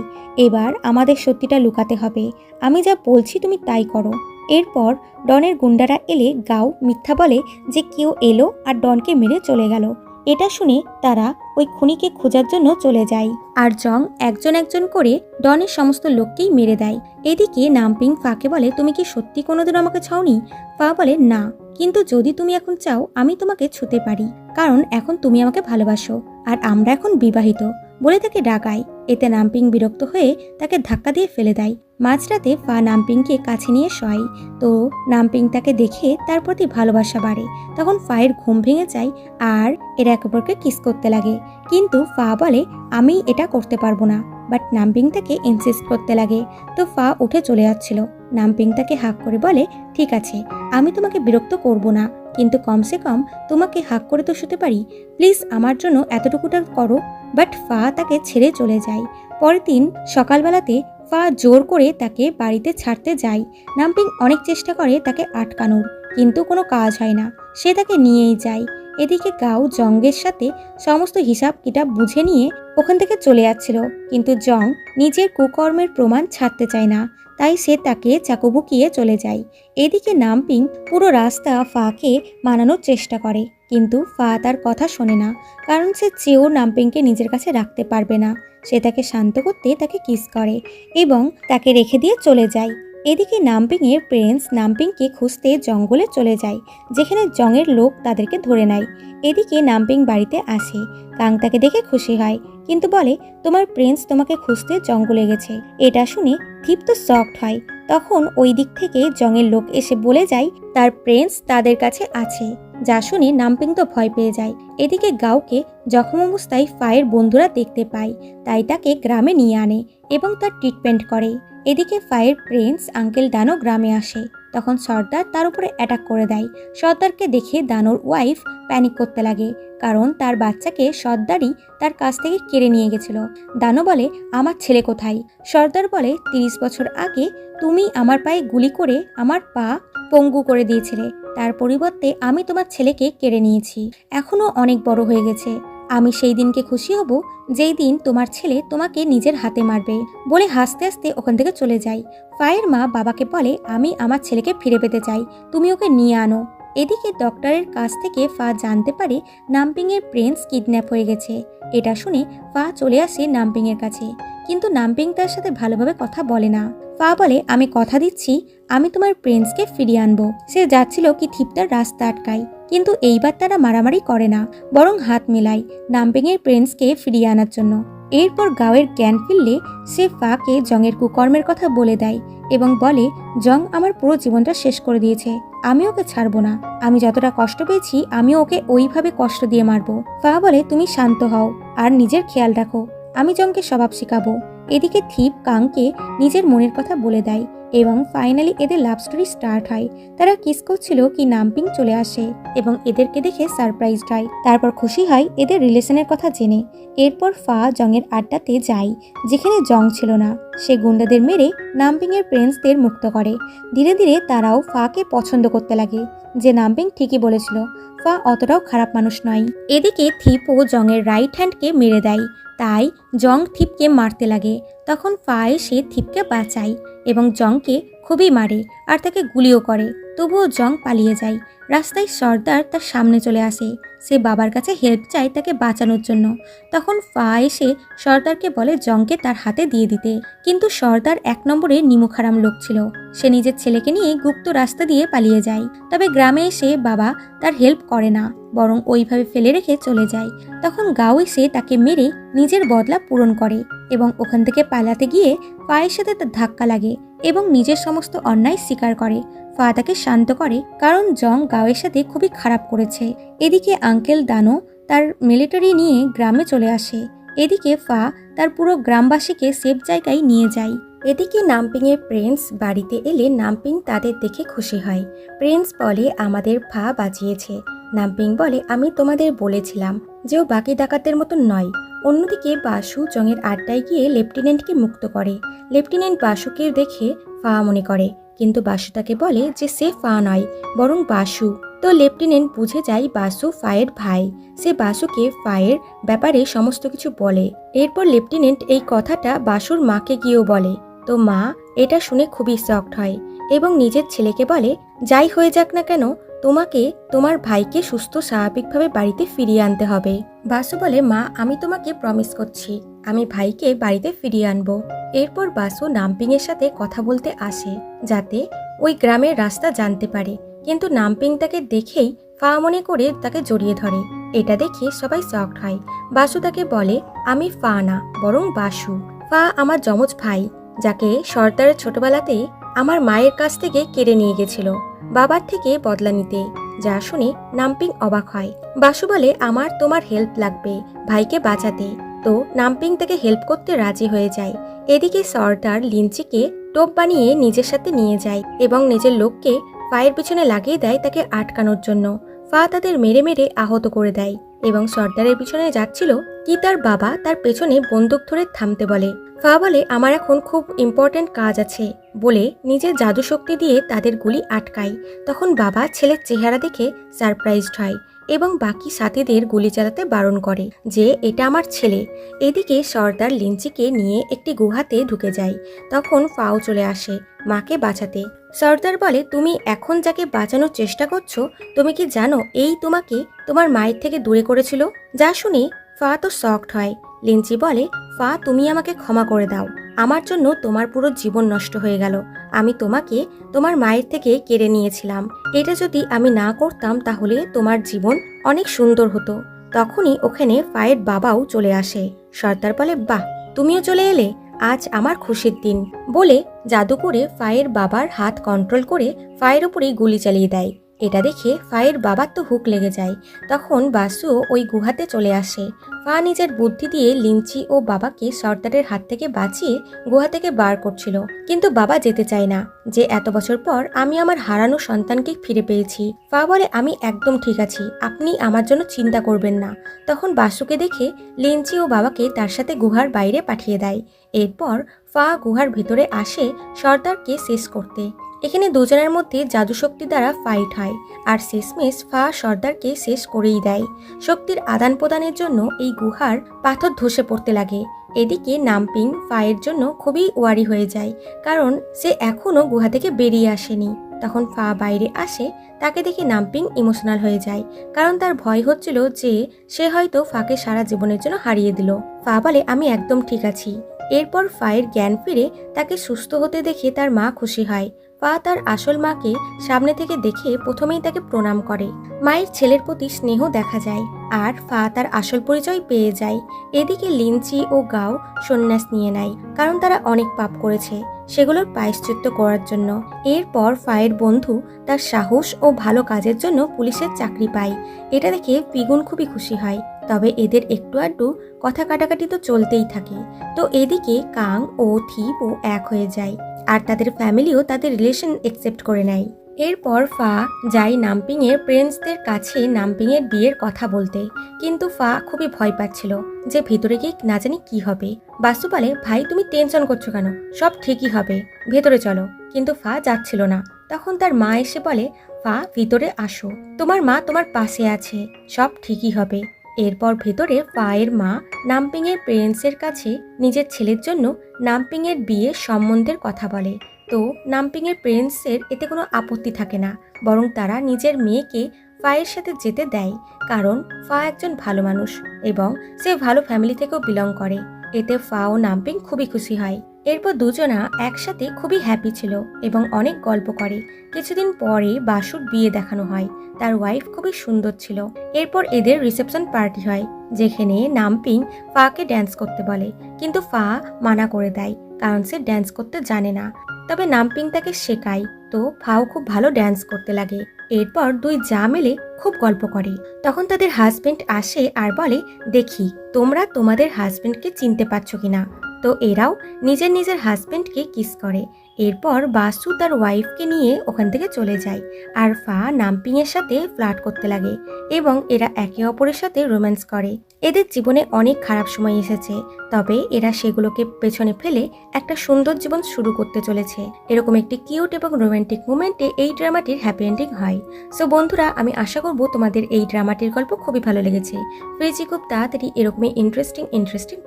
এবার আমাদের সত্যিটা লুকাতে হবে, আমি যা বলছি তুমি তাই করো। এরপর ডনের গুন্ডারা এলে গাও মিথ্যা বলে যে কেউ এলো আর ডনকে মেরে চলে গেল। এটা শুনে তারা ওই খুনিকে খোঁজার জন্য চলে যায়, আর জং একজন একজন করে ডনের সমস্ত লোককেই মেরে দেয়। এদিকে নামপিং ফাকে বলে, তুমি কি সত্যি কোনোদিন আমাকে ছাওনি? ফা বলে, না, কিন্তু যদি তুমি এখন চাও আমি তোমাকে ছুতে পারি, কারণ এখন তুমি আমাকে ভালোবাসো আর আমরা এখন বিবাহিত, বলে তাকে ডাকায়। এতে নামপিং বিরক্ত হয়ে তাকে ধাক্কা দিয়ে ফেলে দেয়। মাঝরাতে ফা নামপিংকে কাছে নিয়ে শোয়, তো নামপিং তাকে দেখে তার প্রতি ভালোবাসা বাড়ে। তখন ফায়ের ঘুম ভেঙে যায় আর এরা একে অপরকে কিস করতে লাগে, কিন্তু ফা বলে, আমি এটা করতে পারবো না। বাট নামপিং তাকে ইনসিস্ট করতে লাগে, তো ফা উঠে চলে যাচ্ছিল। নামপিং তাকে হাক করে বলে, ঠিক আছে, আমি তোমাকে বিরক্ত করব না, কিন্তু কমসে কম তোমাকে হাক করে তো শুতে পারি, প্লিজ আমার জন্য এতটুকুটা করো। বাট ফা তাকে ছেড়ে চলে যায়। পরের দিন সকালবেলাতে ফা জোর করে তাকে বাড়িতে ছাড়তে যায়। নামপিং অনেক চেষ্টা করে তাকে আটকানোর, কিন্তু কোনো কাজ হয় না, সে তাকে নিয়েই যায়। এদিকে গাও জংয়ের সাথে সমস্ত হিসাব কিতাব বুঝে নিয়ে ওখান থেকে চলে যাচ্ছিল, কিন্তু জং নিজের কুকর্মের প্রমাণ ছাড়তে চায় না, তাই সে তাকে চাকু বুকিয়ে চলে যায়। এদিকে নামপিং পুরো রাস্তা ফাকে মানানোর চেষ্টা করে, কিন্তু ফা তার কথা শোনে না, কারণ সে চেয়েও নামপিংকে নিজের কাছে রাখতে পারবে না। সে তাকে শান্ত করতে তাকে কিস করে এবং তাকে রেখে দিয়ে চলে যায়। এদিকে নামপিং এর প্রিন্স নামপিংকে খুঁজতে জঙ্গলে চলে যায়, যেখানে জংয়ের লোক তাদেরকে ধরে নেয়। এদিকে নামপিং বাড়িতে আসে, কাং তাকে দেখে খুশি হয়, কিন্তু বলে, তোমার প্রিন্স তোমাকে খুঁজতে জঙ্গলে গেছে। এটা শুনে থিপ তো শকড হয়, তখন ওই দিক থেকে জংয়ের লোক এসে বলে যায় তার প্রিন্স তাদের কাছে আছে। যা শুনে নামপিং তো ভয় পেয়ে যায়। এদিকে গাওকে জখম অবস্থায় ফায়ের বন্ধুরা দেখতে পায়, তাই তাকে গ্রামে নিয়ে আনে এবং তার ট্রিটমেন্ট করে। এদিকে ফায়ের প্রিন্স আঙ্কেল দানো গ্রামে আসে। তখন সর্দার তার উপরে অ্যাটাক করে দেয়। সর্দারকে দেখে দানোর ওয়াইফ প্যানিক করতে লাগে, কারণ তার বাচ্চাকে সর্দারই তার কাছ থেকে কেড়ে নিয়ে গেছিল। দানো বলে, আমার ছেলে কোথায়? সর্দার বলে, 30 বছর আগে তুমি আমার পায়ে গুলি করে আমার পা পঙ্গু করে দিয়েছিলে, তার পরিবর্তে আমি তোমার ছেলেকে কেড়ে নিয়েছি। এখনো অনেক বড় হয়ে গেছে। আমি সেই দিনকে খুশি হব যেই দিন তোমার ছেলে তোমাকে নিজের হাতে মারবে, বলে হাসতে হাসতে ওখান থেকে চলে যায়। ফায়ের মা বাবাকে বলে, আমি আমার ছেলেকে ফিরে পেতে চাই, তুমি ওকে নিয়ে আনো। এদিকে ডক্টরের কাছ থেকে ফা জানতে পারে নামপিংয়ের প্রিন্স কিডন্যাপ হয়ে গেছে। এটা শুনে ফা চলে আসে নামপিংয়ের কাছে, কিন্তু নামপিং তার সাথে ভালোভাবে কথা বলে না। ফা বলে, আমি কথা দিচ্ছি আমি তোমার প্রিন্সকে ফিরিয়ে আনবো। সে যাচ্ছিল কি ঠিপটার রাস্তা আটকায়, কিন্তু এইবার তারা মারামারি করে না, বরং হাত মেলায় নামপিংয়ের প্রিন্সকে ফিরিয়ে আনার জন্য। এরপর গাওয়ের জ্ঞান ফিরলে সে ফাকে জংয়ের কুকর্মের কথা বলে দেয় এবং বলে, জং আমার পুরো জীবনটা শেষ করে দিয়েছে, আমি ওকে ছাড়বো না। আমি যতটা কষ্ট পেয়েছি আমি ওকে ওইভাবে কষ্ট দিয়ে মারবো। ফা বলে, তুমি শান্ত হও আর নিজের খেয়াল রাখো, আমি জংকে স্বভাব শেখাবো। এদিকে থিপ কাংকে নিজের মনের কথা বলে দেয় এবং ফাইনালি এদের লাভ স্টোরি স্টার্ট হয়। তারা কিস করছিল কি নামপিং চলে আসে এবং এদেরকে দেখে সারপ্রাইজড হয়। তারপর খুশি হয় এদের রিলেশনের কথা জেনে। এরপর ফা জংয়ের আড্ডাতে যায় যেখানে জং ছিল না। সে গুন্ডাদের মেরে নামপিংয়ের প্রিন্সদের মুক্ত করে। ধীরে ধীরে তারাও ফাকে পছন্দ করতে লাগে, যে নামপিং ঠিকই বলেছিল, ফা অতটাও খারাপ মানুষ নয়। এদিকে থিপও জংয়ের রাইট হ্যান্ডকে মেরে দেয়, তাই জং থিপকে মারতে লাগে। তখন ফা এসে থিপকে বাঁচায় এবং জংকে খুবই মারে আর তাকে গুলিও করে, তবুও জং পালিয়ে যায়। রাস্তায় সর্দার তার সামনে চলে আসে। সে বাবার কাছে হেল্প চায় তাকে বাঁচানোর জন্য। তখন ফা এসে সর্দারকে বলে জংকে তার হাতে দিয়ে দিতে, কিন্তু সর্দার 1 নম্বরে নিমুখারাম লোক ছিল। সে নিজের ছেলেকে নিয়ে গুপ্ত রাস্তা দিয়ে পালিয়ে যায়। তবে গ্রামে এসে বাবা তার হেল্প করে না, বরং ওইভাবে ফেলে রেখে চলে যায়। তখন গাও এসে তাকে মেরে নিজের বদলা পূরণ করে এবং ওখান থেকে পালাতে গিয়ে ফায়ের সাথে তার ধাক্কা লাগে এবং নিজের সমস্ত অন্যায় স্বীকার করে। ফা তাকে শান্ত করে, কারণ জং গাওয়ের সাথে খুবই খারাপ করেছে। এদিকে আঙ্কেল দানো তার মিলিটারি নিয়ে গ্রামে চলে আসে। এদিকে ফা তার পুরো গ্রামবাসীকে সেফ জায়গায় নিয়ে যায়। এদিকে নামপিংয়ের প্রিন্স বাড়িতে এলে নামপিং তাদের দেখে খুশি হয়। প্রিন্স বলে, আমাদের ফা বাঁচিয়েছে। নামপিং বলে, আমি তোমাদের বলেছিলাম যে ও বাকি ডাকাতদের মতন নয়। অন্যদিকে বাসু জংয়ের আড্ডায় গিয়ে লেফটেন্যান্টকে মুক্ত করে। লেফটেন্যান্ট বাসুকে দেখে ফা মনে করে, কিন্তু বাসু তাকে বলে যে সে ফা নয়, বরং বাসু। তো লেফটেন্যান্ট বুঝে যায় বাসু ফায়ের ভাই। সে বাসুকে ফায়ের ব্যাপারে সমস্ত কিছু বলে। এরপর লেফটেন্যান্ট এই কথাটা বাসুর মাকে গিয়েও বলে। তো মা এটা শুনে খুবই শকড হয় এবং নিজের ছেলেকে বলে, যাই হয়ে যাক না কেন তোমাকে তোমার ভাইকে সুস্থ স্বাভাবিকভাবে বাড়িতে ফিরিয়ে আনতে হবে। বাসু বলে, মা আমি তোমাকে প্রমিস করছি আমি ভাইকে বাড়িতে ফিরিয়ে আনবো। এরপর বাসু নামপিং এর সাথে কথা বলতে আসে যাতে ওই গ্রামের রাস্তা জানতে পারে, কিন্তু নামপিং তাকে দেখেই ফা মনে করে তাকে জড়িয়ে ধরে। এটা দেখে সবাই শকড হয়। বাসু তাকে বলে, আমি ফা না, বরং বাসু। ফা আমার যমজ ভাই, যাকে সর্দারের ছোটবেলাতে আমার মায়ের কাছ থেকে কেড়ে নিয়ে গেছিল বাবার থেকে বদলা নিতে। যা শুনে নামপিং অবাক হয়। বাসু বলে, আমার তোমার হেল্প লাগবে ভাইকে বাঁচাতে। তো নামপিং তাকে হেল্প করতে রাজি হয়ে যায়। এদিকে সর্দার লিঞ্চিকে টোপ বানিয়ে নিজের সাথে নিয়ে যায় এবং নিজের লোককে ফায়ের পিছনে লাগিয়ে দেয় তাকে আটকানোর জন্য। ফা তাদের মেরে মেরে আহত করে দেয় এবং সর্দারের পিছনে যাচ্ছিল কি তার বাবা তার পেছনে বন্দুক ধরে থামতে বলে। ফা বলে, আমার এখন খুব ইম্পর্টেন্ট কাজ আছে বলে নিজের জাদু শক্তি দিয়ে তাদের গুলি আটকায়। তখন বাবা ছেলের চেহারা দেখে সারপ্রাইজড হয় এবং বাকি সাথীদের গুলি চালাতে বারণ করে যে এটা আমার ছেলে। এদিকে সর্দার লিঞ্চিকে নিয়ে একটি গুহাতে ঢুকে যায়। তখন ফাও চলে আসে মাকে বাঁচাতে। সর্দার বলে, তুমি এখন যাকে বাঁচানোর চেষ্টা করছো তুমি কি জানো এই তোমাকে তোমার মায়ের থেকে দূরে করেছিল? যা শুনে ফা তো শকড হয়। লিঞ্চি বলে, ফা তুমি আমাকে ক্ষমা করে দাও, আমার জন্য তোমার পুরো জীবন নষ্ট হয়ে গেল। আমি তোমাকে তোমার মায়ের থেকে কেড়ে নিয়েছিলাম। এটা যদি আমি না করতাম তাহলে তোমার জীবন অনেক সুন্দর হতো। তখনই ওখানে ফায়ের বাবাও চলে আসে। সর্দার বলে, বাহ তুমিও চলে এলে, আজ আমার খুশির দিন বলে জাদু করে ফায়ের বাবার হাত কন্ট্রোল করে ফায়ের উপরেই গুলি চালিয়ে দেয়। এটা দেখে ফায়ের বাবার তো হুক লেগে যায়। তখন বাসুও ওই গুহাতে চলে আসে। ফা নিজের বুদ্ধি দিয়ে লিঞ্চি ও বাবাকে সর্দারের হাত থেকে বাঁচিয়ে গুহা থেকে বার করছিল, কিন্তু বাবা যেতে চায় না, যে এত বছর পর আমি আমার হারানো সন্তানকে ফিরে পেয়েছি। ফা বলে আমি একদম ঠিক আছি, আপনি আমার জন্য চিন্তা করবেন না। তখন বাসুকে দেখে লিঞ্চি ও বাবাকে তার সাথে গুহার বাইরে পাঠিয়ে দেয়। এরপর ফা গুহার ভেতরে আসে সর্দারকে শেষ করতে। এখানে দুজনের মধ্যে জাদুশক্তি দ্বারা ফাইট হয়, আর শেষমেশ ফা সর্দারকে শেষ করেই দেয়। শক্তির আদান প্রদানের জন্য এই গুহার পাথর ধসে পড়তে লাগে। এদিকে নামপিং ফায়ের জন্য খুবই ওয়ারি হয়ে যায়, কারণ সে এখনও গুহা থেকে বেরিয়ে আসেনি। তখন ফা বাইরে আসে, তাকে দেখে নামপিং ইমোশনাল হয়ে যায়, কারণ তার ভয় হচ্ছিল যে সে হয়তো ফাকে সারা জীবনের জন্য হারিয়ে দিল। ফা বলে আমি একদম ঠিক আছি। এরপর ফায়ের জ্ঞান ফিরে তাকে সুস্থ হতে দেখে তার মা খুশি হয়। ফা তার আসল মাকে সামনে থেকে দেখে প্রথমেই তাকে প্রণাম করে। মায়ের ছেলের প্রতি স্নেহ দেখা যায়, আর ফা তার আসল পরিচয় পেয়ে যায়। এদিকে লিঞ্চি ও গাও সন্ন্যাস নিয়ে নেয়, কারণ তারা অনেক পাপ করেছে, সেগুলোর প্রায়শ্চিত্ত করার জন্য। এরপর ফায়ের বন্ধু তার সাহস ও ভালো কাজের জন্য পুলিশের চাকরি পায়। এটা দেখে পিগুন খুবই খুশি হয়, তবে এদের একটু আধটু কথা কাটাকাটি তো চলতেই থাকে। তো এদিকে কাং ও থিপও এক হয়ে যায়, আর তাদের ফ্যামিলিও তাদের রিলেশন একসেপ্ট করে নেয়। এরপর ফা যায় নামপিং এর প্রিন্সদের কাছে নামপিং এর বিয়ের কথা বলতে, কিন্তু ফা খুবই ভয় পাচ্ছিল যে ভিতরে গিয়ে না জানি কি হবে। বাসু বলে ভাই তুমি টেনশন করছো কেন, সব ঠিকই হবে, ভেতরে চলো। কিন্তু ফা যাচ্ছিল না। তখন তার মা এসে বলে ফা ভিতরে আসো, তোমার মা তোমার পাশে আছে, সব ঠিকই হবে। এরপর ভেতরে ফায়ের মা নামপিং এর পেরেন্টসের কাছে নিজের ছেলের জন্য নামপিং এর বিয়ে সম্বন্ধের কথা বলে। তো নামপিং এর পেরেন্টসের এতে কোনো আপত্তি থাকে না, বরং তারা নিজের মেয়েকে ফায়ের সাথে যেতে দেয়, কারণ ফা একজন ভালো মানুষ এবং সে ভালো ফ্যামিলি থেকেও বিলং করে। এতে ফা ও নামপিং খুবই খুশি হয়। এরপর দুজনা একসাথে খুবই হ্যাপি ছিল এবং অনেক গল্প করে। কিছুদিন পরে বাসুর বিয়ে দেখানো হয়, তার ওয়াইফ খুবই সুন্দর ছিল। এরপর এদের রিসেপশন পার্টি হয়, যেখানে নামপিং ফাকে ড্যান্স করতে বলে, কিন্তু ফা মানা করে দেয়, কারণ সে ড্যান্স করতে জানে না। তবে নামপিং তাকে শেখায়, তো ফাও খুব ভালো ড্যান্স করতে লাগে। এরপর দুই যা মিলে খুব গল্প করে। তখন তাদের হাজবেন্ড আসে আর বলে দেখি তোমরা তোমাদের হাজবেন্ডকে চিনতে পারছো কিনা। তো এরাও নিজের নিজের হাজবেন্ডকে কিস করে। এরপর বাসু তার ওয়াইফকে নিয়ে ওখান থেকে চলে যায়, আর ফা নামপিং এর সাথে ফ্লার্ট করতে লাগে এবং এরা একে অপরের সাথে রোম্যান্স করে। এদের জীবনে অনেক খারাপ সময় এসেছে, তবে এরা সেগুলোকে পেছনে ফেলে একটা সুন্দর জীবন শুরু করতে চলেছে। এরকম একটি কিউট এবং রোমান্টিক মোমেন্টে এই ড্রামাটির হ্যাপি এন্ডিং হয়। সো বন্ধুরা, আমি আশা করব তোমাদের এই ড্রামাটির গল্প খুবই ভালো লেগেছে। ফিরছি খুব তাড়াতাড়ি এরকমই ইন্টারেস্টিং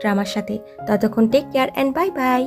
ড্রামার সাথে। ততক্ষণ take care and bye by.